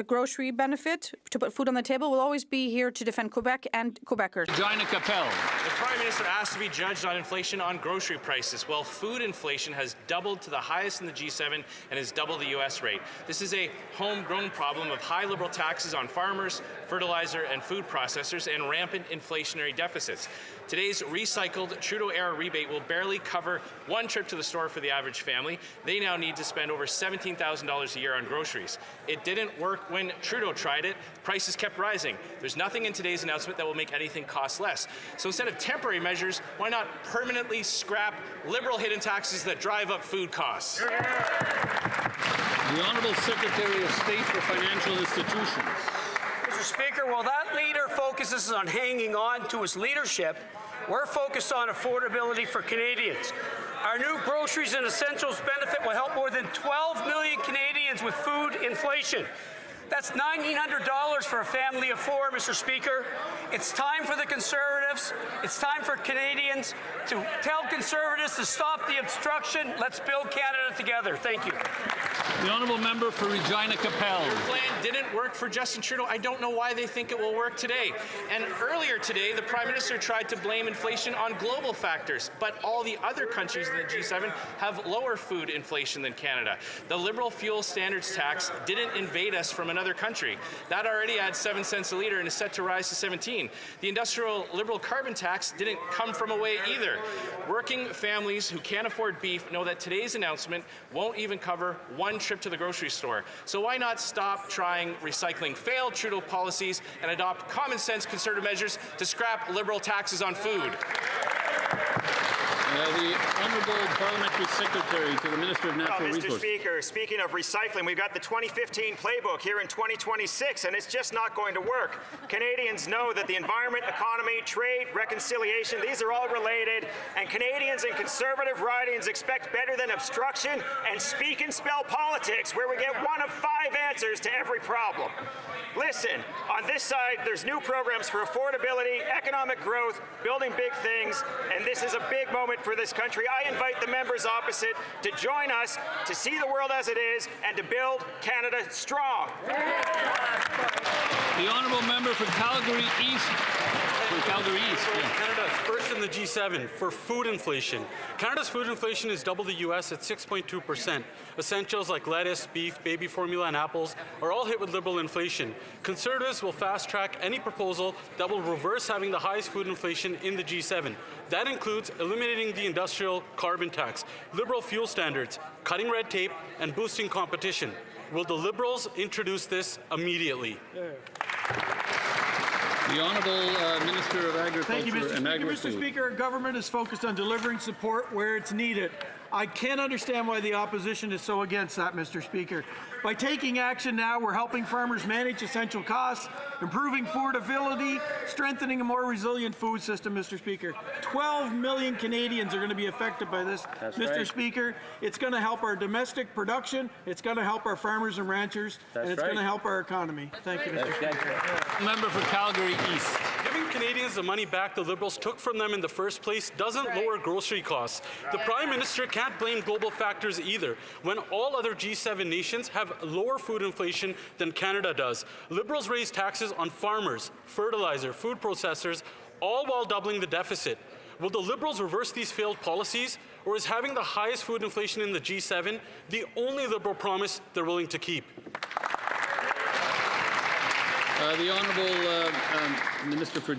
grocery benefit to put food on the table, will always be here to defend Quebec and Quebecers. Regina Capel. The Prime Minister asked to be judged on inflation on grocery prices. Well, food inflation has doubled to the highest in the G7 and has doubled the U.S. rate. This is a homegrown problem of high Liberal taxes on farmers, fertilizer and food processors, and rampant inflationary deficits. Today's recycled Trudeau-era rebate will barely cover one trip to the store for the average family. They now need to spend over $17,000 a year on groceries. It didn't work when Trudeau tried it. Prices kept rising. There's nothing in today's announcement that will make anything cost less. So instead of temporary measures, why not permanently scrap Liberal hidden taxes that drive up food costs? The Honourable Secretary of State for Financial Institutions. Mr. Speaker, while that leader focuses on hanging on to his leadership, we're focused on affordability for Canadians. Our new groceries and essentials benefit will help more than 12 million Canadians with food inflation. That's $1,900 for a family of four, Mr. Speaker. It's time for the Conservatives, it's time for Canadians to tell Conservatives to stop the obstruction. Let's build Canada together. Thank you. The Honourable Member for Regina Capel. Your plan didn't work for Justin Trudeau. I don't know why they think it will work today. And earlier today, the Prime Minister tried to blame inflation on global factors, but all the other countries in the G7 have lower food inflation than Canada. The Liberal fuel standards tax didn't invade us from another country. That already adds 7 cents a litre and is set to rise to 17. The industrial Liberal carbon tax didn't come from away either. Working families who can't afford beef know that today's announcement won't even cover one trip to the grocery store. So why not stop trying recycling failed Trudeau policies and adopt common sense Conservative measures to scrap Liberal taxes on food? The Honourable Parliamentary Secretary to the Minister of Natural Resources. Mr. Speaker, speaking of recycling, we've got the 2015 playbook here in 2026, and it's just not going to work. Canadians know that the environment, economy, trade, reconciliation, these are all related, and Canadians in Conservative ridings expect better than obstruction and speak and spell politics, where we get one of 5 answers to every problem. Listen, on this side, there's new programs for affordability, economic growth, building big things, and this is a big moment for this country. I invite the members opposite to join us to see the world as it is and to build Canada strong. The Honourable Member for Calgary East. Canada is first in the G7 for food inflation. Canada's food inflation is double the U.S. at 6.2%. Essentials like lettuce, beef, baby formula, and apples are all hit with Liberal inflation. Conservatives will fast-track any proposal that will reverse having the highest food inflation in the G7. That includes eliminating the industrial carbon tax, Liberal fuel standards, cutting red tape, and boosting competition. Will the Liberals introduce this immediately? The Honourable Minister of Agriculture Thank you, Mr. and Speaker. Agri-Food. Mr. Speaker, our government is focused on delivering support where it's needed. I can't understand why the opposition is so against that, Mr. Speaker. By taking action now, we're helping farmers manage essential costs, improving affordability, strengthening a more resilient food system, Mr. Speaker. 12 million Canadians are going to be affected by this, Mr. Speaker. It's going to help our domestic production, it's going to help our farmers and ranchers, and it's going to help our economy. Thank you, Mr. Speaker. Member for Calgary East. Giving Canadians the money back the Liberals took from them in the first place doesn't lower grocery costs. The Prime Minister can't blame global factors either, when all other G7 nations have lower food inflation than Canada does. Liberals raise taxes on farmers, fertilizer, food processors, all while doubling the deficit. Will the Liberals reverse these failed policies, or is having the highest food inflation in the G7 the only Liberal promise they're willing to keep? The Honourable Minister for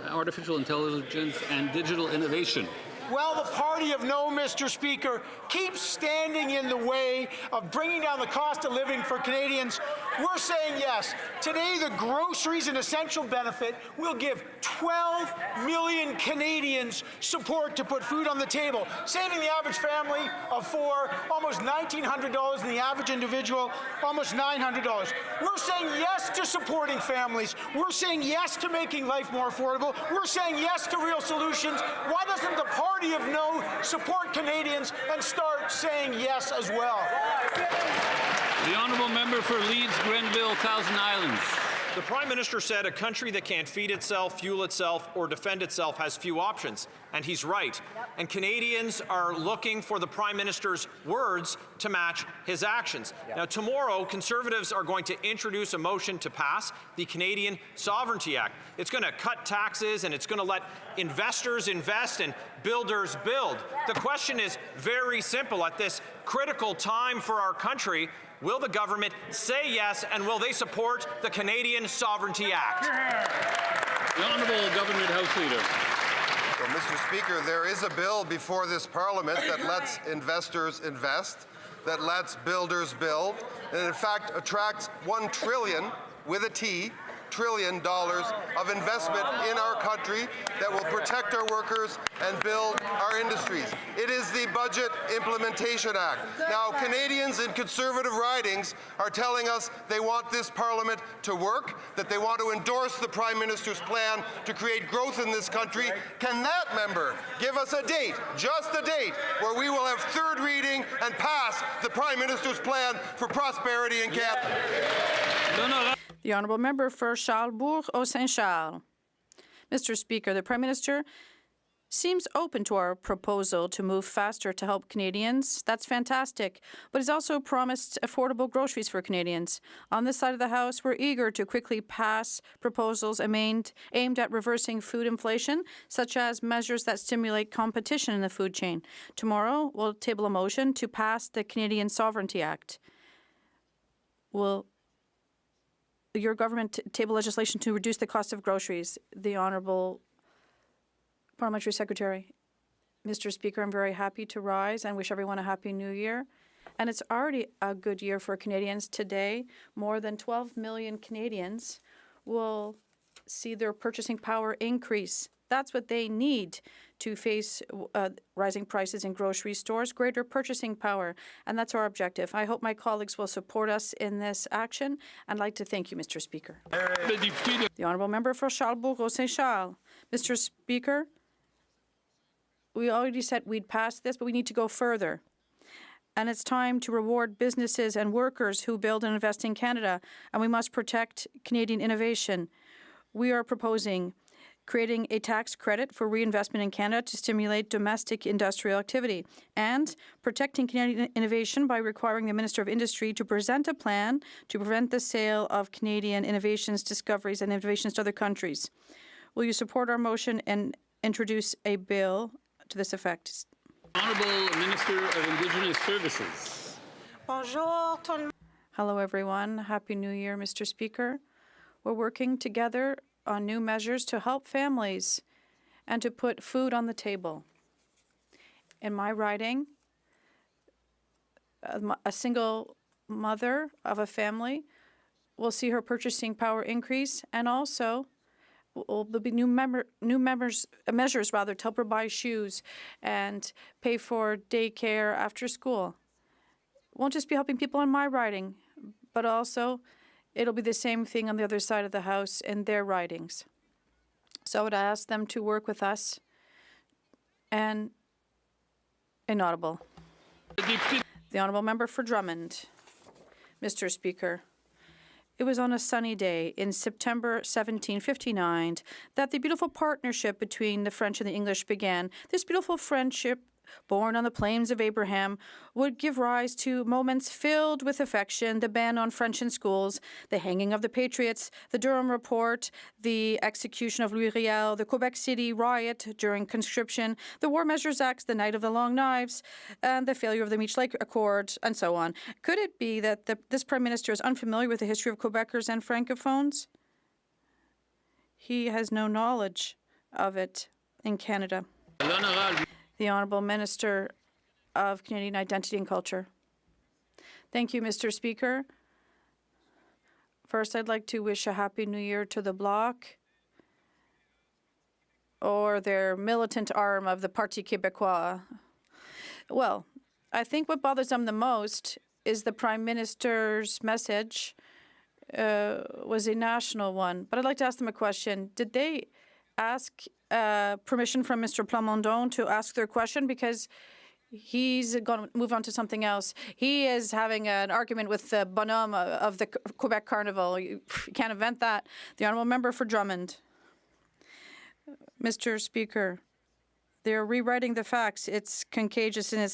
Artificial Intelligence and Digital Innovation. Well, the party of no, Mr. Speaker, keeps standing in the way of bringing down the cost of living for Canadians. We're saying yes. Today, the groceries and essential benefit will give 12 million Canadians support to put food on the table, saving the average family of 4 almost $1,900 and the average individual almost $900. We're saying yes to supporting families. We're saying yes to making life more affordable. We're saying yes to real solutions. Why doesn't the party of no support Canadians and start saying yes as well? The Honourable Member for Leeds, Grenville, Thousand Islands. The Prime Minister said a country that can't feed itself, fuel itself, or defend itself has few options. And he's right. And Canadians are looking for the Prime Minister's words to match his actions. Now, tomorrow, Conservatives are going to introduce a motion to pass the Canadian Sovereignty Act. It's going to cut taxes and it's going to let investors invest and builders build. The question is very simple at this critical time for our country. Will the government say yes, and will they support the Canadian Sovereignty Act? The Honourable Government House Leader. Well, Mr. Speaker, there is a bill before this Parliament that lets investors invest, that lets builders build, and in fact attracts $1 trillion, with a T, trillion dollars of investment in our country that will protect our workers and build our industries. It is the Budget Implementation Act. Now, Canadians in Conservative ridings are telling us they want this Parliament to work, that they want to endorse the Prime Minister's plan to create growth in this country. Can that member give us a date, just a date, where we will have third reading and pass the Prime Minister's plan for prosperity in Canada? The Honourable Member for Charlesbourg-Saint-Charles. Mr. Speaker, the Prime Minister seems open to our proposal to move faster to help Canadians. That's fantastic. But he's also promised affordable groceries for Canadians. On this side of the House, we're eager to quickly pass proposals aimed at reversing food inflation, such as measures that stimulate competition in the food chain. Tomorrow, we'll table a motion to pass the Canadian Sovereignty Act. Will your government table legislation to reduce the cost of groceries? The Honourable Parliamentary Secretary. Mr. Speaker, I'm very happy to rise and wish everyone a Happy New Year. And it's already a good year for Canadians. Today, more than 12 million Canadians will see their purchasing power increase. That's what they need to face rising prices in grocery stores, greater purchasing power, and that's our objective. I hope my colleagues will support us in this action. I'd like to thank you, Mr. Speaker. The Honourable Member for Charlesbourg-Saint-Charles. Mr. Speaker, we already said we'd pass this, but we need to go further. And it's time to reward businesses and workers who build and invest in Canada, and we must protect Canadian innovation. We are proposing creating a tax credit for reinvestment in Canada to stimulate domestic industrial activity, and protecting Canadian innovation by requiring the Minister of Industry to present a plan to prevent the sale of Canadian innovations, discoveries, and innovations to other countries. Will you support our motion and introduce a bill to this effect? Honourable Minister of Indigenous Services. Bonjour. Hello, everyone. Happy New Year, Mr. Speaker. We're working together on new measures to help families and to put food on the table. In my riding, a single mother of a family will see her purchasing power increase, and also there'll be new measures to help her buy shoes and pay for daycare after school. It won't just be helping people in my riding, but also it'll be the same thing on the other side of the House in their ridings. So I would ask them to work with us and inaudible. The Honourable Member for Drummond. Mr. Speaker, it was on a sunny day in September 1759 that the beautiful partnership between the French and the English began. This beautiful friendship, born on the plains of Abraham, would give rise to moments filled with affection: the ban on French in schools, the hanging of the Patriots, the Durham Report, the execution of Louis Riel, the Quebec City riot during conscription, the War Measures Acts, the Night of the Long Knives, and the failure of the Meech Lake Accord, and so on. Could it be that this Prime Minister is unfamiliar with the history of Quebecers and Francophones? He has no knowledge of it in Canada. The Honourable Minister of Canadian Identity and Culture. Thank you, Mr. Speaker. First, I'd like to wish a Happy New Year to the Bloc, or their militant arm of the Parti Québécois. Well, I think what bothers them the most is the Prime Minister's message was a national one. But I'd like to ask them a question. Did they ask permission from Mr. Plamondon to ask their question? Because he's going to move on to something else. He is having an argument with the bonhomme of the Quebec Carnival. You can't invent that. The Honourable Member for Drummond. Mr. Speaker, They're rewriting the facts. It's contagious and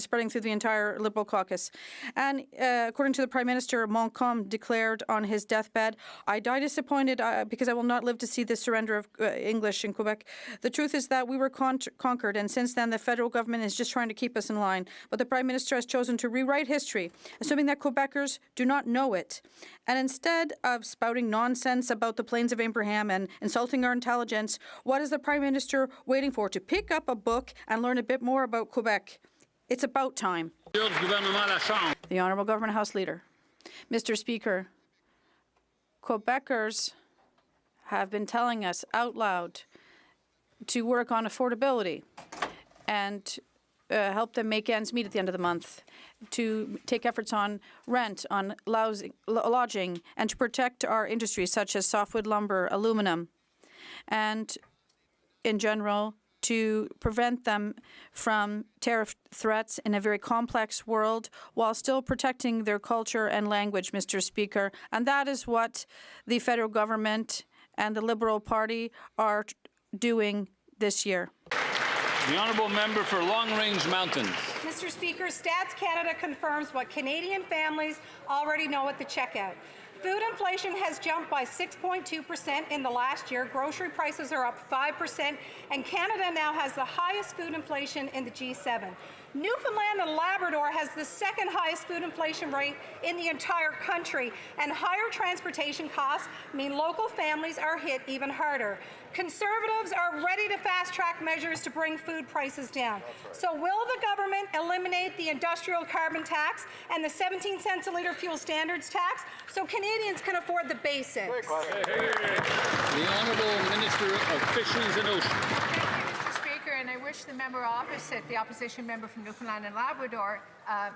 spreading through the entire Liberal caucus. And according to the Prime Minister, Montcalm declared on his deathbed, "I die disappointed because I will not live to see the surrender of English in Quebec. The truth is that we were conquered, and since then the federal government is just trying to keep us in line. But the Prime Minister has chosen to rewrite history, assuming that Quebecers do not know it. And instead of spouting nonsense about the Plains of Abraham and insulting our intelligence, what is the Prime Minister waiting for? To pick up a book and learn a bit more about Quebec. It's about time." The Honourable Government House Leader. Mr. Speaker, Quebecers have been telling us out loud to work on affordability and help them make ends meet at the end of the month, to take efforts on rent, on lodging, and to protect our industries such as softwood lumber, aluminum, and in general, to prevent them from tariff threats in a very complex world while still protecting their culture and language, Mr. Speaker. And that is what the federal government and the Liberal Party are doing this year. The honourable member for Long Range Mountains. Mr. Speaker, Stats Canada confirms what Canadian families already know at the checkout. Food inflation has jumped by 6.2% in the last year. Grocery prices are up 5%, and Canada now has the highest food inflation in the G7. Newfoundland and Labrador has the second highest food inflation rate in the entire country, and higher transportation costs mean local families are hit even harder. Conservatives are ready to fast-track measures to bring food prices down. So will the government eliminate the industrial carbon tax and the 17 cents a litre fuel standards tax so Canadians can afford the basics? The Honourable Minister of Fisheries and Oceans. Speaker, and I wish the member opposite, the opposition member from Newfoundland and Labrador,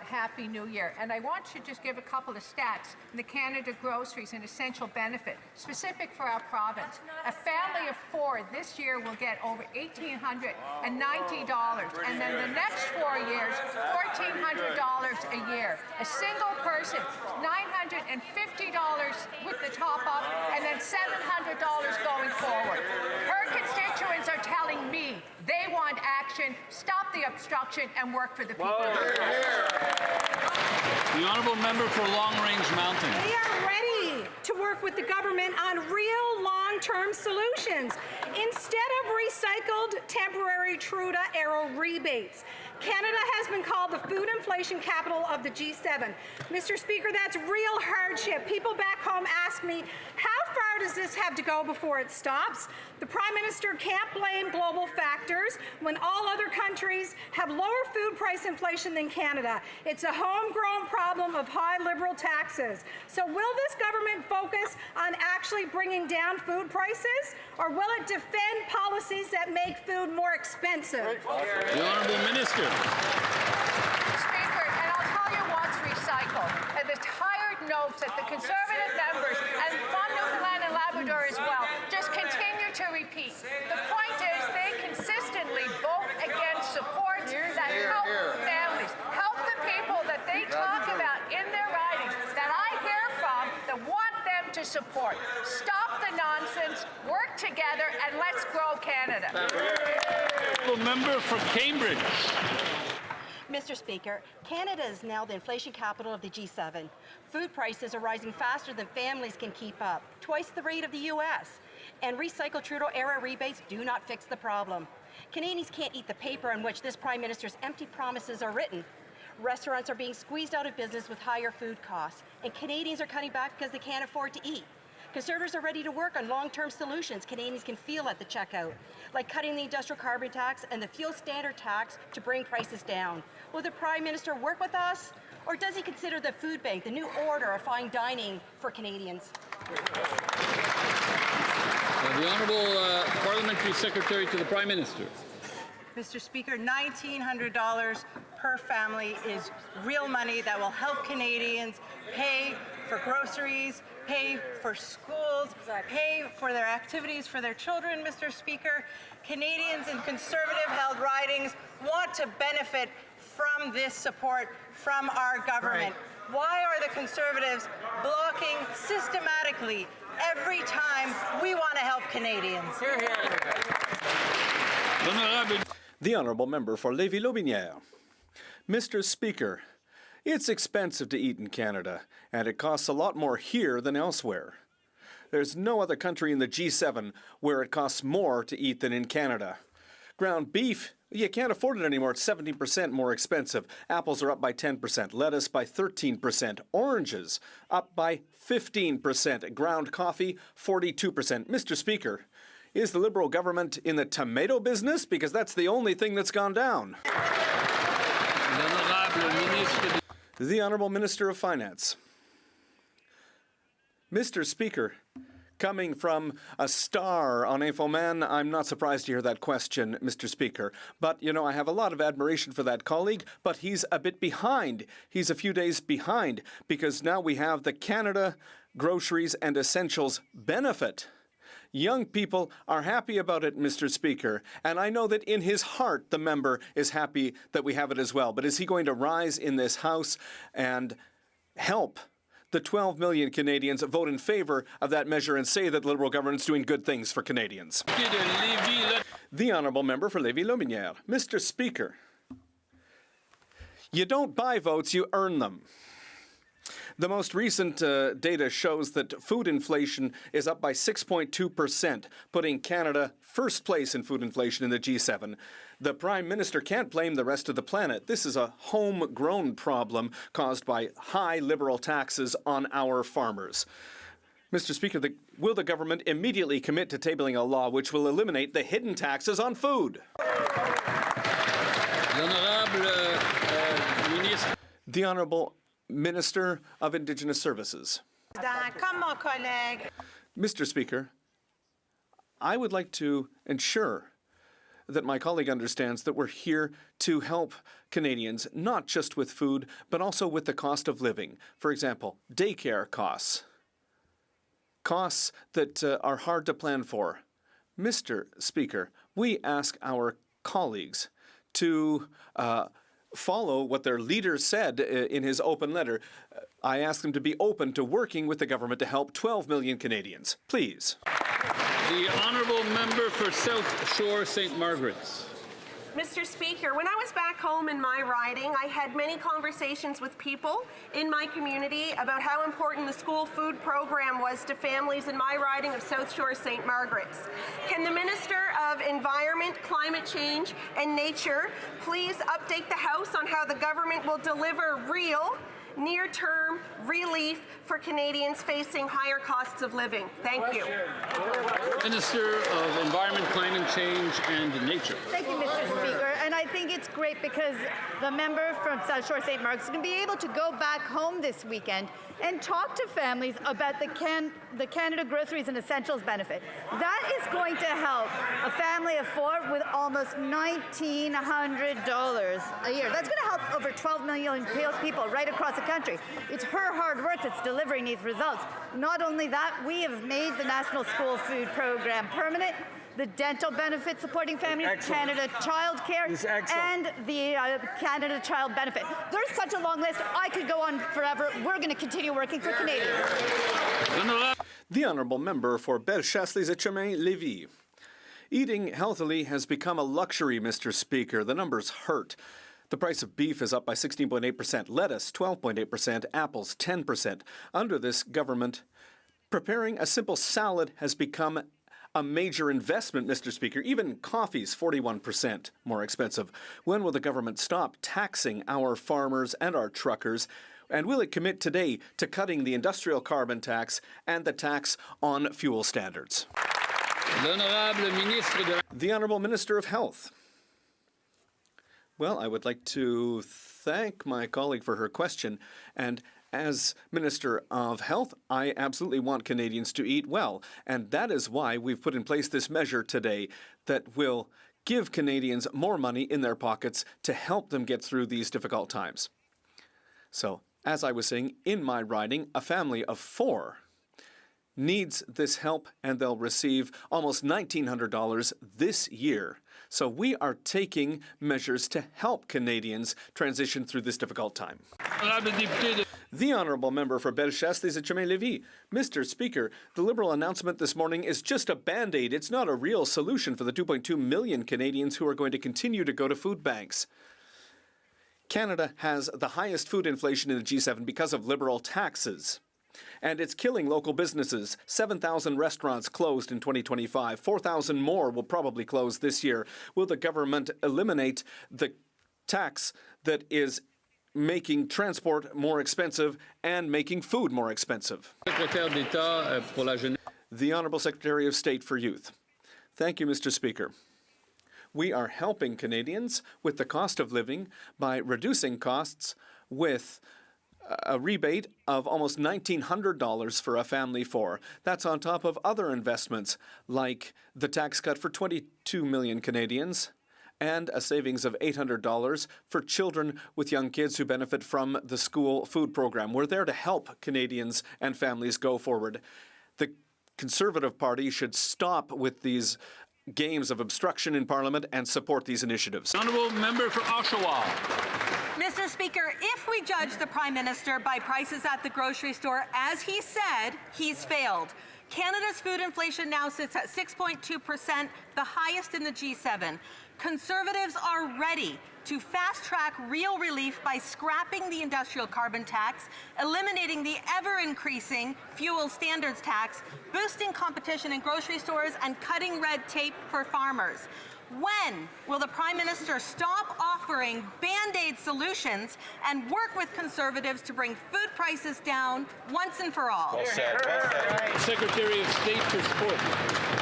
Happy New Year. And I want to just give a couple of stats. The Canada Groceries, an essential benefit, specific for our province. A family of 4 this year will get over $1,890, and then the next 4 years, $1,400 a year. A single person, $950 with the top-up, and then $700 going forward. Her constituents are telling me they want action, stop the obstruction, and work for the people. The honourable member for Long Range Mountains. We are ready to work with the government on real long-term solutions instead of recycled temporary Trudeau-era rebates. Canada has been called the food inflation capital of the G7. Mr. Speaker, that's real hardship. People back home ask me, how far does this have to go before it stops? The Prime Minister can't blame global factors when all other countries have lower food price inflation than Canada. It's a homegrown problem of high Liberal taxes. So will this government focus on actually bringing down food prices, or will it defend policies that make food more expensive? The Honourable Minister. Speaker, and I'll tell you what's recycled. And the tired notes that the Conservative members, and from Newfoundland and Labrador as well, just continue to repeat. The point is they consistently vote against support that help families, help the people that they talk about in their ridings, that I hear from, that want them to support. Stop the nonsense, work together, and let's grow Canada. The member for Cambridge. Mr. Speaker, Canada is now the inflation capital of the G7. Food prices are rising faster than families can keep up, twice the rate of the U.S. And recycled Trudeau-era rebates do not fix the problem. Canadians can't eat the paper on which this Prime Minister's empty promises are written. Restaurants are being squeezed out of business with higher food costs, and Canadians are cutting back because they can't afford to eat. Conservatives are ready to work on long-term solutions Canadians can feel at the checkout, like cutting the industrial carbon tax and the fuel standard tax to bring prices down. Will the Prime Minister work with us, or does he consider the food bank the new order of fine dining for Canadians? The Honourable Parliamentary Secretary to the Prime Minister. Mr. Speaker, $1,900 per family is real money that will help Canadians pay for groceries, pay for schools, pay for their activities for their children, Mr. Speaker. Canadians in Conservative-held ridings want to benefit from this support from our government. Why are the Conservatives blocking systematically every time we want to help Canadians. The Honourable Member for Lévis-Lotbinière. Mr. Speaker, it's expensive to eat in Canada, and it costs a lot more here than elsewhere. There's no other country in the G7 where it costs more to eat than in Canada. Ground beef, you can't afford it anymore. It's 70% more expensive. Apples are up by 10%, lettuce by 13%, oranges up by 15%, ground coffee 42%. Mr. Speaker, is the Liberal government in the tomato business? Because that's the only thing that's gone down. The Honourable Minister of Finance. Mr. Speaker, coming from a star on Infoman, I'm not surprised to hear that question, Mr. Speaker. But, you know, I have a lot of admiration for that colleague, but he's a bit behind. He's a few days behind because now we have the Canada Groceries and Essentials benefit. Young people are happy about it, Mr. Speaker, and I know that in his heart the member is happy that we have it as well. But is he going to rise in this House and help the 12 million Canadians vote in favour of that measure and say that the Liberal government's doing good things for Canadians? The Honourable Member for Lévis-Lotbinière. Mr. Speaker, you don't buy votes, you earn them. The most recent data shows that food inflation is up by 6.2%, putting Canada first place in food inflation in the G7. The Prime Minister can't blame the rest of the planet. This is a homegrown problem caused by high Liberal taxes on our farmers. Mr. Speaker, will the government immediately commit to tabling a law which will eliminate the hidden taxes on food? The Honourable Minister of Indigenous Services. Mr. Speaker, I would like to ensure that my colleague understands that we're here to help Canadians, not just with food, but also with the cost of living. For example, daycare costs. Costs that are hard to plan for. Mr. Speaker, we ask our colleagues to follow what their leader said in his open letter. I ask them to be open to working with the government to help 12 million Canadians. Please. The Honourable Member for South Shore St. Margaret's. Mr. Speaker, when I was back home in my riding, I had many conversations with people in my community about how important the school food program was to families in my riding of South Shore St. Margaret's. Can the Minister of Environment, Climate Change and Nature please update the House on how the government will deliver real, near-term relief for Canadians facing higher costs of living? Thank you. Minister of Environment, Climate Change and Nature. Thank you, Mr. Speaker. And I think it's great because the member from South Shore St. Mark's can be able to go back home this weekend and talk to families about the Canada Groceries and Essentials benefit. That is going to help a family of four with almost $1,900 a year. That's going to help over 12 million people right across the country. It's her hard work that's delivering these results. Not only that, we have made the National School Food Program permanent, the dental benefit supporting families, Canada Child Care, and the Canada Child Benefit. There's such a long list. I could go on forever. We're going to continue working for Canadians. The Honourable Member for Bellechasse-les-Etchemins-Lévis. Eating healthily has become a luxury, Mr. Speaker. The numbers hurt. The price of beef is up by 16.8%, lettuce 12.8%, apples 10%. Under this government, preparing a simple salad has become a major investment, Mr. Speaker. Even coffee's 41% more expensive. When will the government stop taxing our farmers and our truckers? And will it commit today to cutting the industrial carbon tax and the tax on fuel standards? The Honourable Minister of Health. Well, I would like to thank my colleague for her question. And as Minister of Health, I absolutely want Canadians to eat well. And that is why we've put in place this measure today that will give Canadians more money in their pockets to help them get through these difficult times. So, as I was saying, in my riding, a family of four needs this help, and they'll receive almost $1,900 this year. So we are taking measures to help Canadians transition through this difficult time. The Honourable Member for Bellechasse, Saint-Germain-Lévis. Mr. Speaker, the Liberal announcement this morning is just a Band-Aid. It's not a real solution for the 2.2 million Canadians who are going to continue to go to food banks. Canada has the highest food inflation in the G7 because of Liberal taxes. And it's killing local businesses. 7,000 restaurants closed in 2025. 4,000 more will probably close this year. Will the government eliminate the tax that is making transport more expensive and making food more expensive? The Honourable Secretary of State for Youth. Thank you, Mr. Speaker. We are helping Canadians with the cost of living by reducing costs with a rebate of almost $1,900 for a family of four. That's on top of other investments like the tax cut for 22 million Canadians and a savings of $800 for children with young kids who benefit from the school food program. We're there to help Canadians and families go forward. The Conservative Party should stop with these games of obstruction in Parliament and support these initiatives. Honourable Member for Oshawa. Mr. Speaker, if we judge the Prime Minister by prices at the grocery store, as he said, he's failed. Canada's food inflation now sits at 6.2%, the highest in the G7. Conservatives are ready to fast-track real relief by scrapping the industrial carbon tax, eliminating the ever-increasing fuel standards tax, boosting competition in grocery stores, and cutting red tape for farmers. When will the Prime Minister stop offering Band-Aid solutions and work with Conservatives to bring food prices down once and for all? Well said. Well said. Secretary of State for Sport.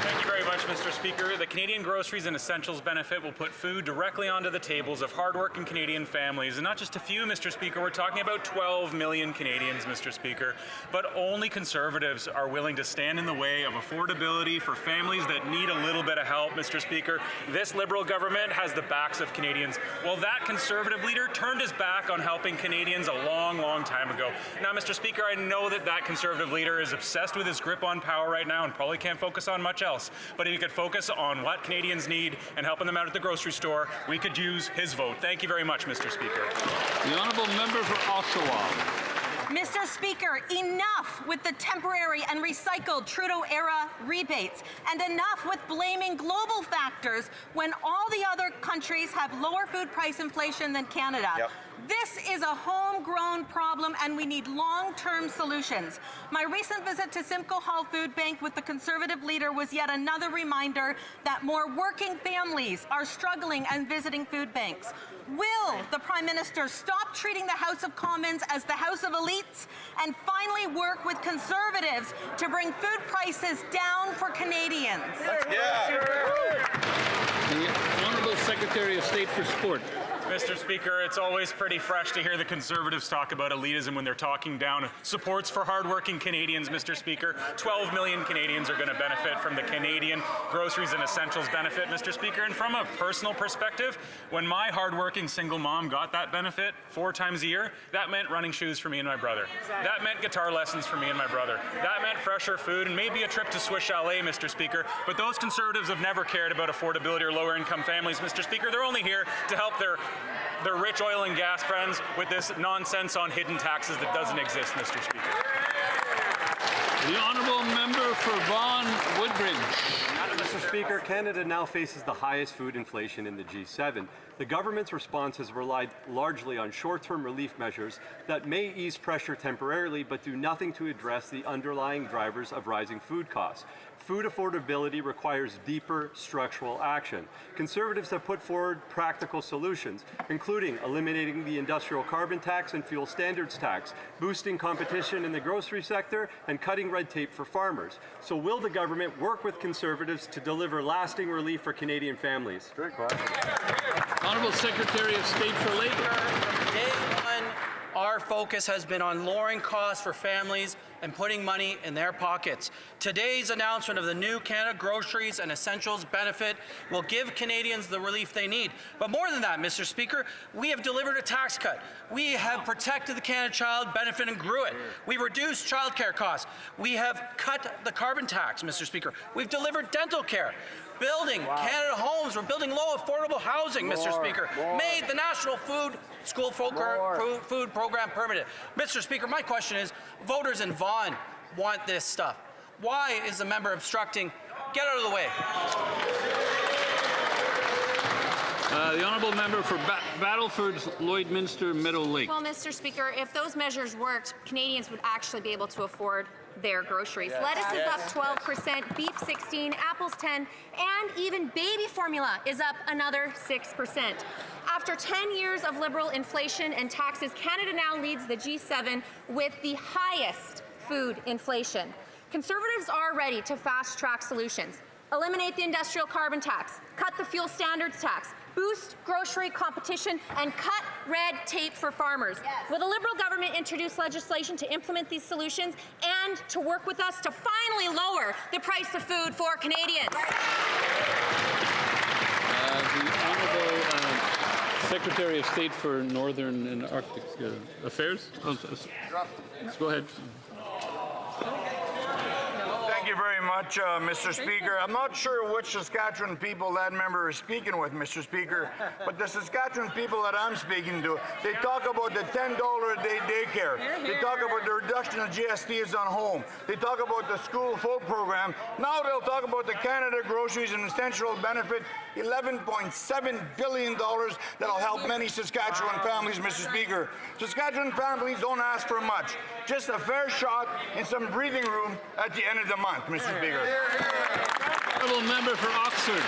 Thank you very much, Mr. Speaker. The Canadian Groceries and Essentials benefit will put food directly onto the tables of hardworking Canadian families. And not just a few, Mr. Speaker. We're talking about 12 million Canadians, Mr. Speaker. But only Conservatives are willing to stand in the way of affordability for families that need a little bit of help, Mr. Speaker. This Liberal government has the backs of Canadians. Well, that Conservative leader turned his back on helping Canadians a long, long time ago. Now, Mr. Speaker, I know that Conservative leader is obsessed with his grip on power right now and probably can't focus on much else. But if he could focus on what Canadians need and helping them out at the grocery store, we could use his vote. Thank you very much, Mr. Speaker. The Honourable Member for Oshawa. Mr. Speaker, enough with the temporary and recycled Trudeau-era rebates, and enough with blaming global factors when all the other countries have lower food price inflation than Canada. Yep. This is a homegrown problem, and we need long-term solutions. My recent visit to Simcoe Hall Food Bank with the Conservative leader was yet another reminder that more working families are struggling and visiting food banks. Will the Prime Minister stop treating the House of Commons as the House of Elites and finally work with Conservatives to bring food prices down for Canadians? The Honourable Secretary of State for Sport. Mr. Speaker, it's always pretty fresh to hear the Conservatives talk about elitism when they're talking down supports for hardworking Canadians, Mr. Speaker. 12 million Canadians are going to benefit from the Canadian Groceries and Essentials benefit, Mr. Speaker. And from a personal perspective, when my hardworking single mom got that benefit 4 times a year, that meant running shoes for me and my brother. That meant guitar lessons for me and my brother. That meant fresher food and maybe a trip to Swiss Chalet, Mr. Speaker. But those Conservatives have never cared about affordability or lower income families, Mr. Speaker. They're only here to help their rich oil and gas friends with this nonsense on hidden taxes that doesn't exist, Mr. Speaker. The Honourable Member for Vaughan Woodbridge. Mr. Speaker, Canada now faces the highest food inflation in the G7. The government's response has relied largely on short-term relief measures that may ease pressure temporarily but do nothing to address the underlying drivers of rising food costs. Food affordability requires deeper structural action. Conservatives have put forward practical solutions, including eliminating the industrial carbon tax and fuel standards tax, boosting competition in the grocery sector, and cutting red tape for farmers. So will the government work with Conservatives to deliver lasting relief for Canadian families? Honourable Secretary of State for Labour. Day one our focus has been on lowering costs for families and putting money in their pockets. Today's announcement of the new Canada Groceries and Essentials benefit will give Canadians the relief they need. But more than that, Mr. Speaker, we have delivered a tax cut. We have protected the Canada Child benefit and grew it. We've reduced childcare costs. We have cut the carbon tax, Mr. Speaker. We've delivered dental care. Building Canada homes. We're building low affordable housing, Mr. Speaker. Made the National Food Program permanent. Mr. Speaker, my question is, voters in Vaughan want this stuff. Why is the member obstructing? Get out of the way. The honourable member for Battleford, Lloydminster, Meadow Lake. Well, Mr. Speaker, if those measures worked, Canadians would actually be able to afford their groceries. Lettuce is up 12%, beef 16%, apples 10%, and even baby formula is up another 6%. After 10 years of Liberal inflation and taxes, Canada now leads the G7 with the highest food inflation. Conservatives are ready to fast-track solutions. Eliminate the industrial carbon tax, cut the fuel standards tax, boost grocery competition, and cut red tape for farmers. Will the Liberal government introduce legislation to implement these solutions and to work with us to finally lower the price of food for Canadians? The Honourable Secretary of State for Northern and Arctic Affairs. Go ahead. Thank you very much, Mr. Speaker. I'm not sure which Saskatchewan people that member is speaking with, Mr. Speaker, but the Saskatchewan people that I'm speaking to, they talk about the $10 a day daycare. They talk about the reduction of GSTs on home. They talk about the school food program. Now they'll talk about the Canada Groceries and Essential benefit, $11.7 billion that'll help many Saskatchewan families, Mr. Speaker. Saskatchewan families don't ask for much, just a fair shot and some breathing room at the end of the month, Mr. Speaker. Honourable member for Oxford.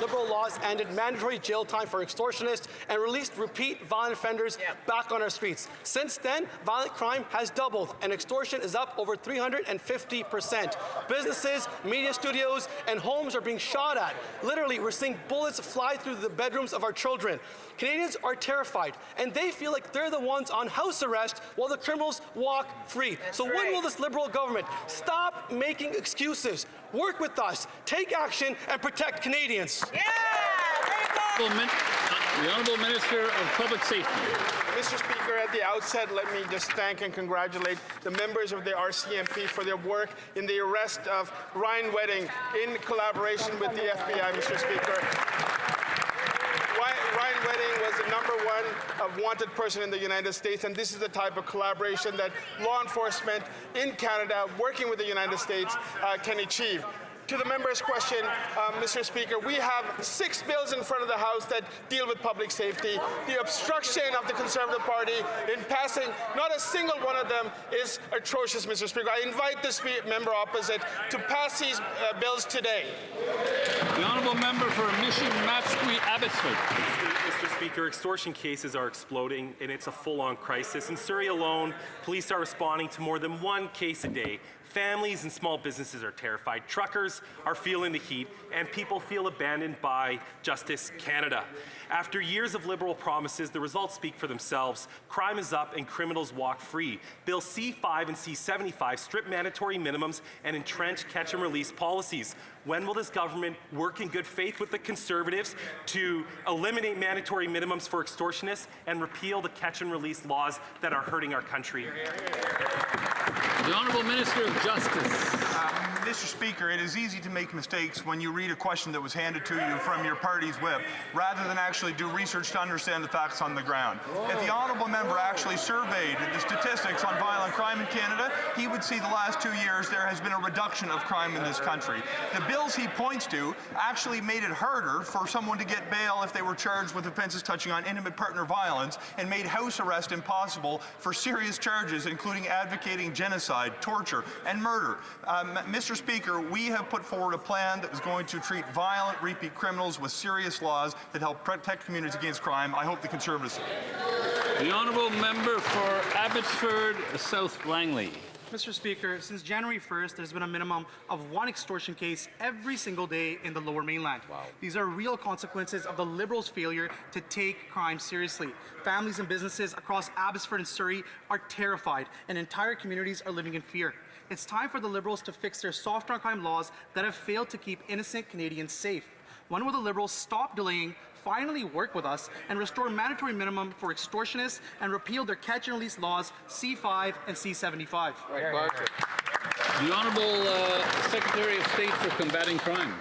Liberal laws ended mandatory jail time for extortionists and released repeat violent offenders back on our streets. Since then, violent crime has doubled and extortion is up over 350%. Businesses, media studios, and homes are being shot at. Literally, we're seeing bullets fly through the bedrooms of our children. Canadians are terrified, and they feel like they're the ones on house arrest while the criminals walk free. So when will this Liberal government stop making excuses, work with us, take action, and protect Canadians? The Honourable Minister of Public Safety. Mr. Speaker, at the outset, let me just thank and congratulate the members of the RCMP for their work in the arrest of Ryan Wedding in collaboration with the FBI, Mr. Speaker. Ryan Wedding was the #1 wanted person in the United States, and this is the type of collaboration that law enforcement in Canada, working with the United States, can achieve. To the member's question, Mr. Speaker, we have 6 bills in front of the House that deal with public safety. The obstruction of the Conservative Party in passing not a single one of them is atrocious, Mr. Speaker. I invite this member opposite to pass these bills today. The Honourable Member for Mission Matchsquee Abbotsford. Mr. Speaker, extortion cases are exploding, and it's a full-on crisis. In Surrey alone, police are responding to more than 1 case a day. Families and small businesses are terrified. Truckers are feeling the heat, and people feel abandoned by Justice Canada. After years of Liberal promises, the results speak for themselves. Crime is up and criminals walk free. Bill C5 and C75 strip mandatory minimums and entrench catch and release policies. When will this government work in good faith with the Conservatives to eliminate mandatory minimums for extortionists and repeal the catch and release laws that are hurting our country? The Honourable Minister of Justice. Mr. Speaker, it is easy to make mistakes when you read a question that was handed to you from your party's whip, rather than actually do research to understand the facts on the ground. If the honourable member actually surveyed the statistics on violent crime in Canada, he would see the last 2 years there has been a reduction of crime in this country. The bills he points to actually made it harder for someone to get bail if they were charged with offences touching on intimate partner violence, and made house arrest impossible for serious charges, including advocating genocide, torture, and murder. Mr. Speaker, we have put forward a plan that is going to treat violent repeat criminals with serious laws that help protect communities against crime. I hope the Conservatives. The Honourable Member for Abbotsford South Langley. Mr. Speaker, since January 1st, there's been a minimum of one extortion case every single day in the Lower Mainland. Wow. These are real consequences of the Liberals' failure to take crime seriously. Families and businesses across Abbotsford and Surrey are terrified, and entire communities are living in fear. It's time for the Liberals to fix their soft on crime laws that have failed to keep innocent Canadians safe. When will the Liberals stop delaying, finally work with us, and restore mandatory minimum for extortionists and repeal their catch and release laws C5 and C75? The Honourable Secretary of State for Combating Crime.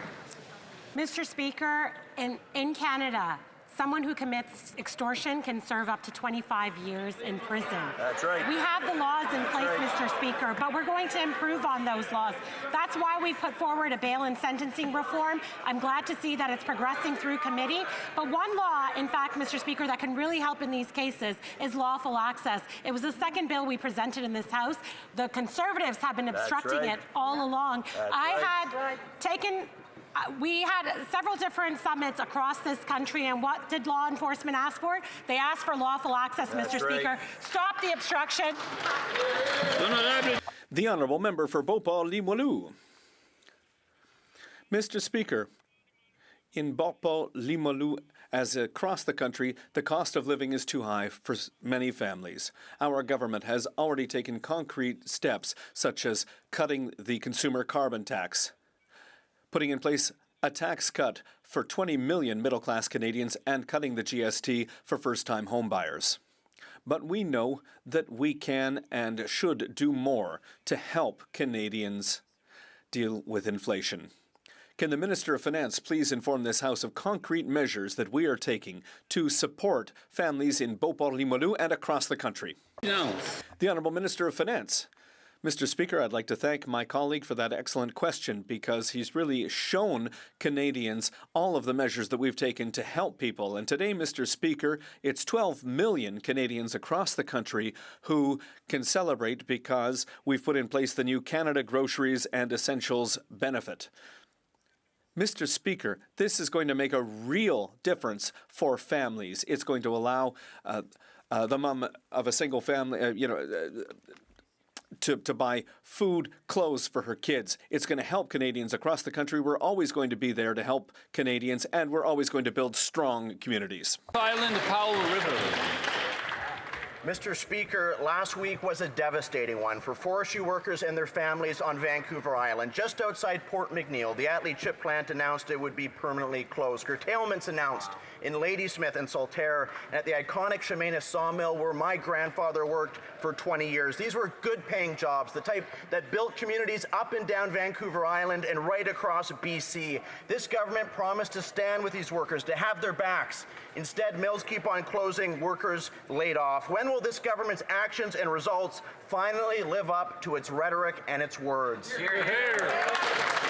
Mr. Speaker, in Canada, someone who commits extortion can serve up to 25 years in prison. That's right. We have the laws in place, Mr. Speaker, but we're going to improve on those laws. That's why we've put forward a bail and sentencing reform. I'm glad to see that it's progressing through committee. But one law, in fact, Mr. Speaker, that can really help in these cases is lawful access. It was the second bill we presented in this House. The Conservatives have been obstructing it all along. We had several different summits across this country, and what did law enforcement ask for? They asked for lawful access, Mr. Speaker. Stop the obstruction. The Honourable Member for Beauport-Limoilou. Mr. Speaker, in Beauport-Limoilou, as across the country, the cost of living is too high for many families. Our government has already taken concrete steps, such as cutting the consumer carbon tax, putting in place a tax cut for 20 million middle-class Canadians, and cutting the GST for first-time homebuyers. But we know that we can and should do more to help Canadians deal with inflation. Can the Minister of Finance please inform this House of concrete measures that we are taking to support families in Beauport-Limoilou and across the country? No. The Honourable Minister of Finance. Mr. Speaker, I'd like to thank my colleague for that excellent question, because he's really shown Canadians all of the measures that we've taken to help people. And today, Mr. Speaker, it's 12 million Canadians across the country who can celebrate because we've put in place the new Canada Groceries and Essentials benefit. Mr. Speaker, this is going to make a real difference for families. It's going to allow the mom of a single family, to buy food, clothes for her kids. It's going to help Canadians across the country. We're always going to be there to help Canadians, and we're always going to build strong communities. Island Powell River. Mr. Speaker, last week was a devastating one for forestry workers and their families on Vancouver Island. Just outside Port McNeill, the Atlee chip plant announced it would be permanently closed. Curtailments announced in Ladysmith and Saltaire, and at the iconic Chemainus sawmill where my grandfather worked for 20 years. These were good-paying jobs, the type that built communities up and down Vancouver Island and right across BC. This government promised to stand with these workers, to have their backs. Instead, mills keep on closing, workers laid off. When will this government's actions and results finally live up to its rhetoric and its words? Hear, hear.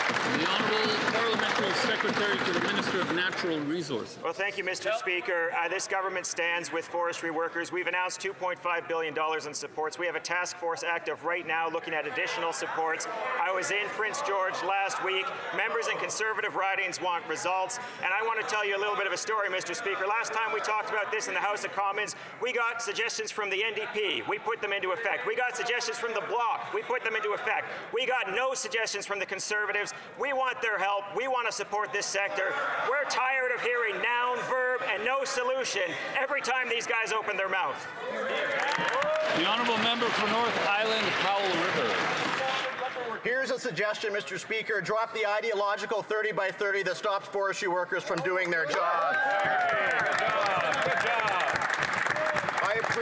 The Honourable Parliamentary Secretary to the Minister of Natural Resources. Well, thank you, Mr. Speaker. This government stands with forestry workers. We've announced $2.5 billion in supports. We have a task force active right now looking at additional supports. I was in Prince George last week. Members in Conservative ridings want results. And I want to tell you a little bit of a story, Mr. Speaker. Last time we talked about this in the House of Commons, we got suggestions from the NDP. We put them into effect. We got suggestions from the Bloc. We put them into effect. We got no suggestions from the Conservatives. We want their help. We want to support this sector. We're tired of hearing noun, verb, and no solution every time these guys open their mouth. The Honourable Member for North Island Powell River. Here's a suggestion, Mr. Speaker. Drop the ideological 30 by 30 that stops forestry workers from doing their job. Good job.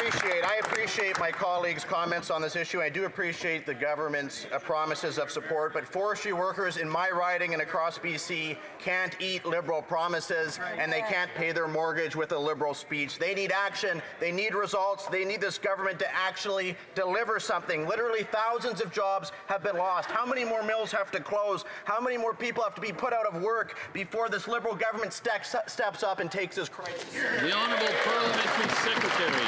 I appreciate my colleagues' comments on this issue. I do appreciate the government's promises of support, but forestry workers in my riding and across BC can't eat Liberal promises, and they can't pay their mortgage with a Liberal speech. They need action. They need results. They need this government to actually deliver something. Literally thousands of jobs have been lost. How many more mills have to close? How many more people have to be put out of work before this Liberal government steps up and takes this crisis? The Honourable Parliamentary Secretary.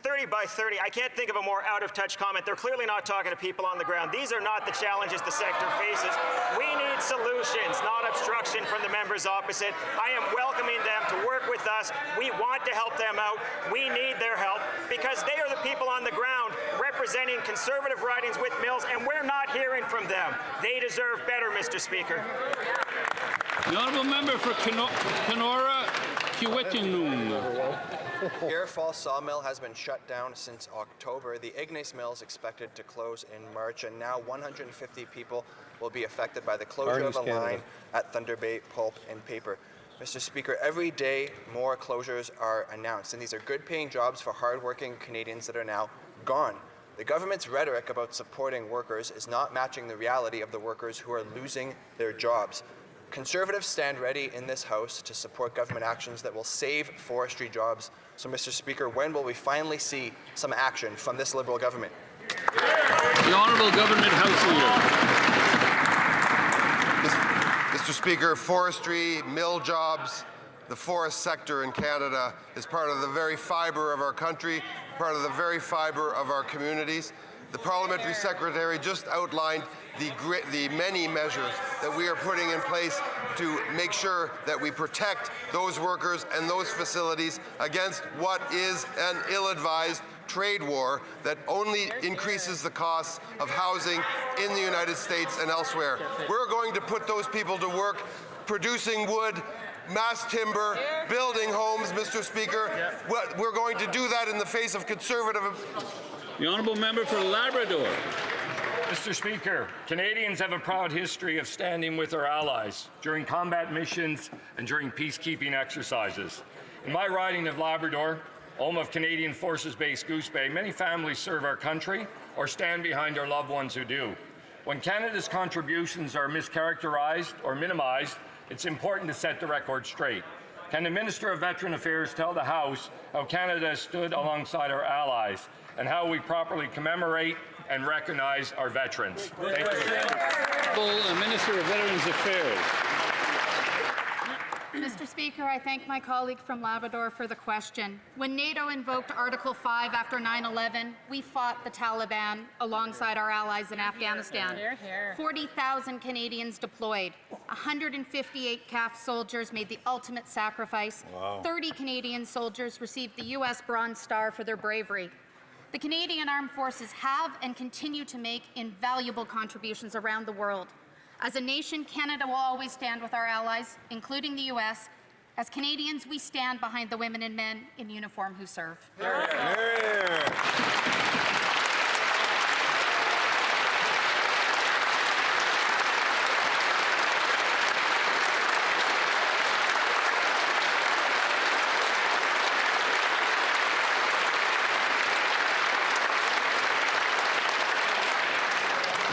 30 30 by 30. I can't think of a more out-of-touch comment. They're clearly not talking to people on the ground. These are not the challenges the sector faces. We need solutions, not obstruction from the members opposite. I am welcoming them to work with us. We want to help them out. We need their help because they are the people on the ground representing Conservative ridings with Mills, and we're not hearing from them. They deserve better, Mr. Speaker. The honourable member for Kenora Kiwetanung. Air Falls Sawmill has been shut down since October. The Ignace Mill is expected to close in March, and now 150 people will be affected by the closure of a line at Thunder Bay Pulp and Paper. Mr. Speaker, every day more closures are announced, and these are good-paying jobs for hard-working Canadians that are now gone. The government's rhetoric about supporting workers is not matching the reality of the workers who are losing their jobs. Conservatives stand ready in this House to support government actions that will save forestry jobs. So, Mr. Speaker, when will we finally see some action from this Liberal government? The Honourable Government House Leader. Mr. Speaker, forestry, mill jobs, the forest sector in Canada is part of the very fibre of our country, part of the very fibre of our communities. The Parliamentary Secretary just outlined the many measures that we are putting in place to make sure that we protect those workers and those facilities against what is an ill-advised trade war that only increases the costs of housing in the United States and elsewhere. We're going to put those people to work producing wood, mass timber, building homes, Mr. Speaker. We're going to do that in the face of Conservative. The honourable member for Labrador. Mr. Speaker, Canadians have a proud history of standing with our allies during combat missions and during peacekeeping exercises. In my riding of Labrador, home of Canadian Forces Base Goose Bay, many families serve our country or stand behind our loved ones who do. When Canada's contributions are mischaracterized or minimized, it's important to set the record straight. Can the Minister of Veteran Affairs tell the House how Canada has stood alongside our allies and how we properly commemorate and recognize our veterans? Thank you. Minister of Veterans Affairs. Mr. Speaker, I thank my colleague from Labrador for the question. When NATO invoked Article 5 after 9/11, we fought the Taliban alongside our allies in Afghanistan. 40,000 Canadians deployed. 158 CAF soldiers made the ultimate sacrifice. 30 Canadian soldiers received the U.S. Bronze Star for their bravery. The Canadian Armed Forces have and continue to make invaluable contributions around the world. As a nation, Canada will always stand with our allies, including the U.S. As Canadians, we stand behind the women and men in uniform who serve.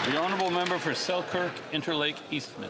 The honourable member for Selkirk, Interlake, Eastman.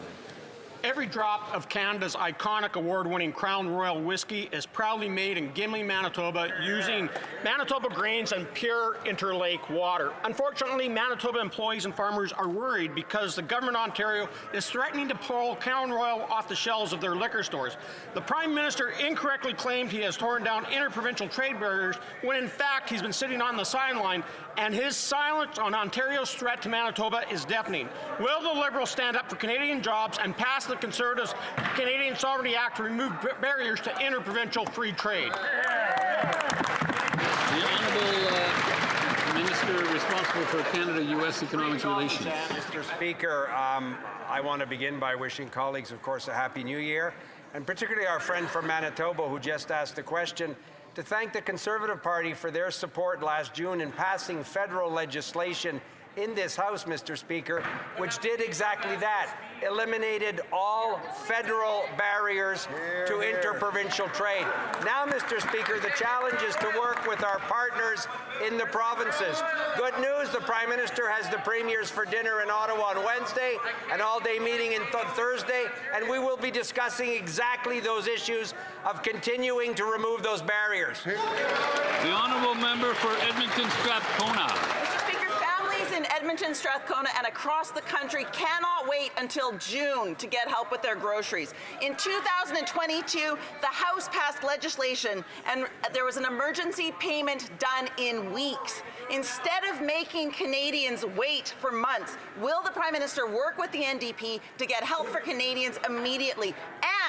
Every drop of Canada's iconic award-winning Crown Royal whiskey is proudly made in Gimli, Manitoba, using Manitoba grains and pure Interlake water. Unfortunately, Manitoba employees and farmers are worried because the government of Ontario is threatening to pull Crown Royal off the shelves of their liquor stores. The Prime Minister incorrectly claimed he has torn down interprovincial trade barriers when in fact he's been sitting on the sideline, and his silence on Ontario's threat to Manitoba is deafening. Will the Liberals stand up for Canadian jobs and pass the Conservatives' Canadian Sovereignty Act to remove barriers to interprovincial free trade? The honourable Minister responsible for Canada-U.S. economic relations. Mr. Speaker, I want to begin by wishing colleagues, of course, a Happy New Year, and particularly our friend from Manitoba who just asked the question, to thank the Conservative Party for their support last June in passing federal legislation in this House, Mr. Speaker, which did exactly that, eliminated all federal barriers to interprovincial trade. Now, Mr. Speaker, the challenge is to work with our partners in the provinces. Good news, the Prime Minister has the Premiers for dinner in Ottawa on Wednesday, an all-day meeting on Thursday, and we will be discussing exactly those issues of continuing to remove those barriers. The honourable member for Edmonton Strathcona. Mr. Speaker, families in Edmonton, Strathcona, and across the country cannot wait until June to get help with their groceries. In 2022, the House passed legislation and there was an emergency payment done in weeks. Instead of making Canadians wait for months, will the Prime Minister work with the NDP to get help for Canadians immediately?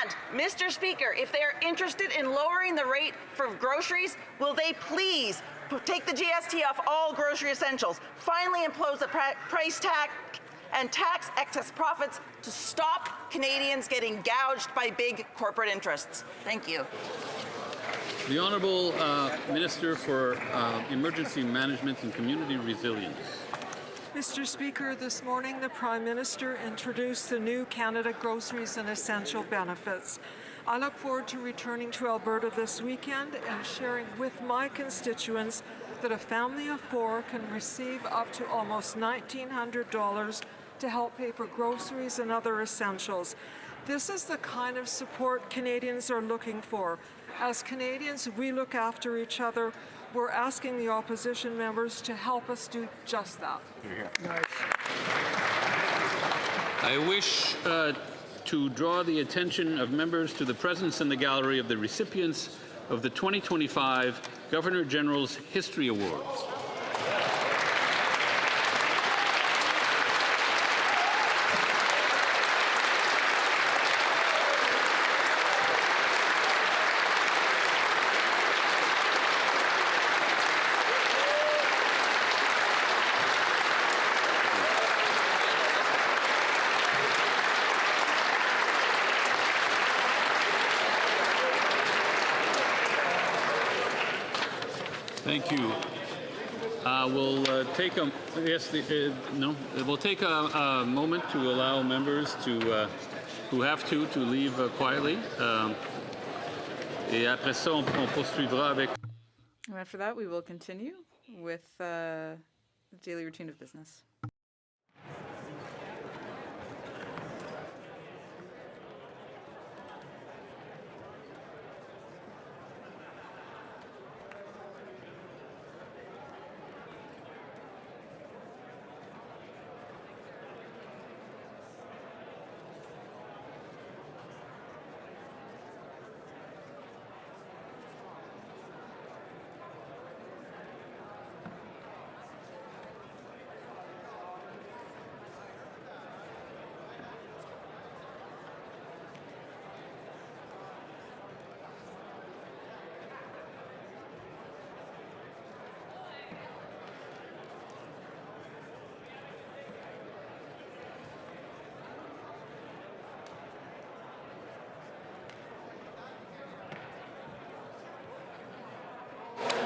And, Mr. Speaker, if they are interested in lowering the rate for groceries, will they please take the GST off all grocery essentials, finally impose a price tag and tax excess profits to stop Canadians getting gouged by big corporate interests? Thank you. The Honourable Minister for Emergency Management and Community Resilience. Mr. Speaker, this morning the Prime Minister introduced the new Canada Groceries and Essential Benefits. I look forward to returning to Alberta this weekend and sharing with my constituents that a family of 4 can receive up to almost $1,900 to help pay for groceries and other essentials. This is the kind of support Canadians are looking for. As Canadians, we look after each other. We're asking the opposition members to help us do just that. I wish to draw the attention of members to the presence in the gallery of the recipients of the 2025 Governor General's History Awards. Thank you. We'll take a We'll take a moment to allow members to who have to leave quietly. Et après ça, on poursuivra avec. And after that, we will continue with the daily routine of business.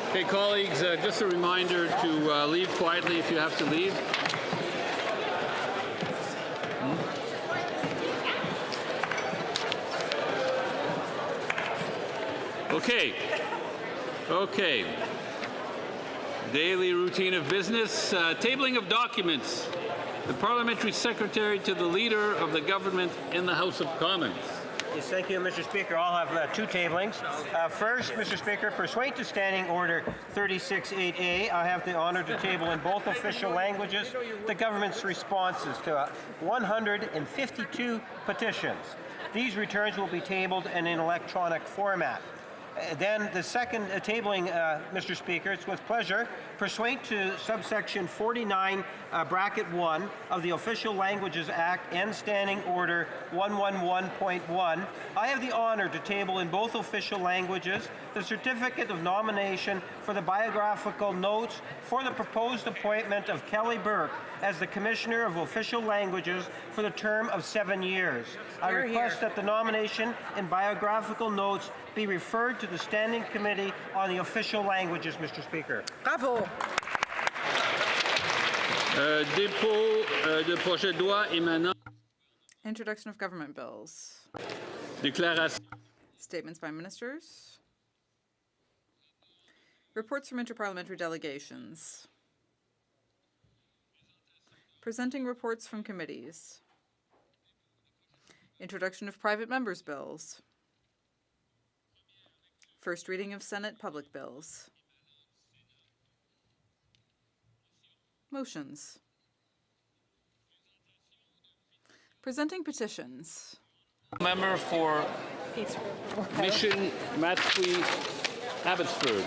Okay, colleagues, just a reminder to leave quietly if you have to leave. Okay. Okay. Daily routine of business. Tabling of documents. The Parliamentary Secretary to the Leader of the Government in the House of Commons. Yes, thank you, Mr. Speaker. I'll have 2 tablings. First, Mr. Speaker, pursuant to Standing Order 36.8a, I have the honour to table in both official languages the government's responses to 152 petitions. These returns will be tabled in an electronic format. Then the second tabling, Mr. Speaker, it's with pleasure, pursuant to subsection 49, bracket 1 of the Official Languages Act and Standing Order 111.1, I have the honor to table in both official languages the certificate of nomination for the biographical notes for the proposed appointment of Kelly Burke as the Commissioner of Official Languages for the term of 7 years. I request that the nomination and biographical notes be referred to the Standing Committee on the Official Languages, Mr. Speaker. Bravo. Dépôt de projet de loi émanant. Introduction of government bills. Déclaration. Statements by ministers. Reports from interparliamentary delegations. Presenting reports from committees. Introduction of private members' bills. First reading of Senate public bills. Motions. Presenting petitions. Member for Mission Matsqui Abbotsford.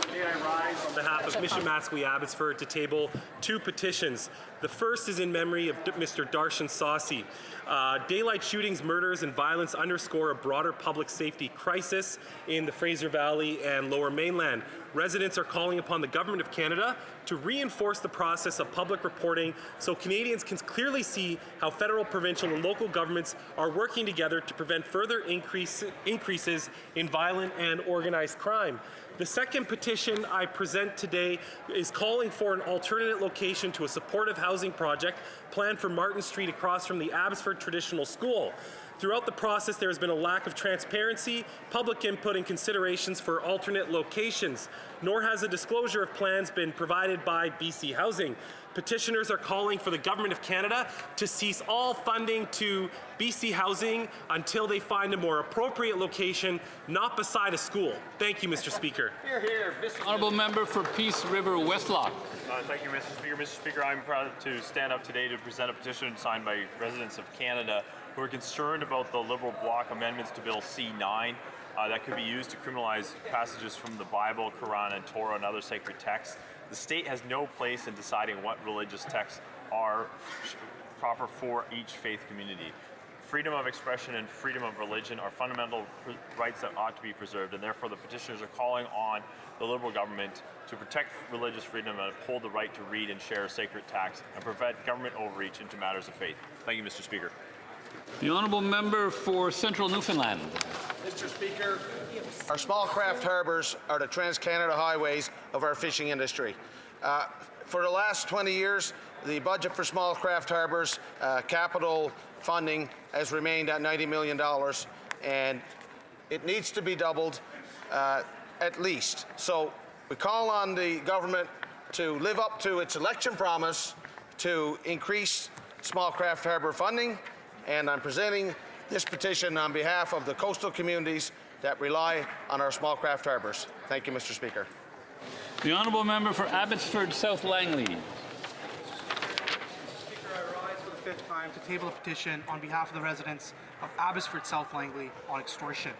Today I rise on behalf of Mission Matsqui Abbotsford to table 2 petitions. The first is in memory of Mr. Darshan Saucy. Daylight shootings, murders, and violence underscore a broader public safety crisis in the Fraser Valley and Lower Mainland. Residents are calling upon the Government of Canada to reinforce the process of public reporting so Canadians can clearly see how federal, provincial, and local governments are working together to prevent further increases in violent and organized crime. The second petition I present today is calling for an alternate location to a supportive housing project planned for Martin Street across from the Abbotsford Traditional School. Throughout the process, there has been a lack of transparency, public input, and considerations for alternate locations, nor has a disclosure of plans been provided by BC Housing. Petitioners are calling for the Government of Canada to cease all funding to BC Housing until they find a more appropriate location, not beside a school. Thank you, Mr. Speaker. Hear, hear. Honourable Member for Peace River Westlock. Thank you, Mr. Speaker. Mr. Speaker, I'm proud to stand up today to present a petition signed by residents of Canada who are concerned about the Liberal bloc amendments to Bill C-9 that could be used to criminalize passages from the Bible, Quran, and Torah and other sacred texts. The state has no place in deciding what religious texts are proper for each faith community. Freedom of expression and freedom of religion are fundamental rights that ought to be preserved, and therefore the petitioners are calling on the Liberal government to protect religious freedom and uphold the right to read and share sacred texts and prevent government overreach into matters of faith. Thank you, Mr. Speaker. The Honourable Member for Central Newfoundland. Mr. Speaker, our small craft harbours are the trans-Canada highways of our fishing industry. For the last 20 years, the budget for small craft harbours, capital funding, has remained at $90 million, and it needs to be doubled at least. So we call on the government to live up to its election promise to increase small craft harbour funding, and I'm presenting this petition on behalf of the coastal communities that rely on our small craft harbours. Thank you, Mr. Speaker. The Honourable Member for Abbotsford South Langley. Speaker, I rise for the 5th time to table a petition on behalf of the residents of Abbotsford South Langley on extortion.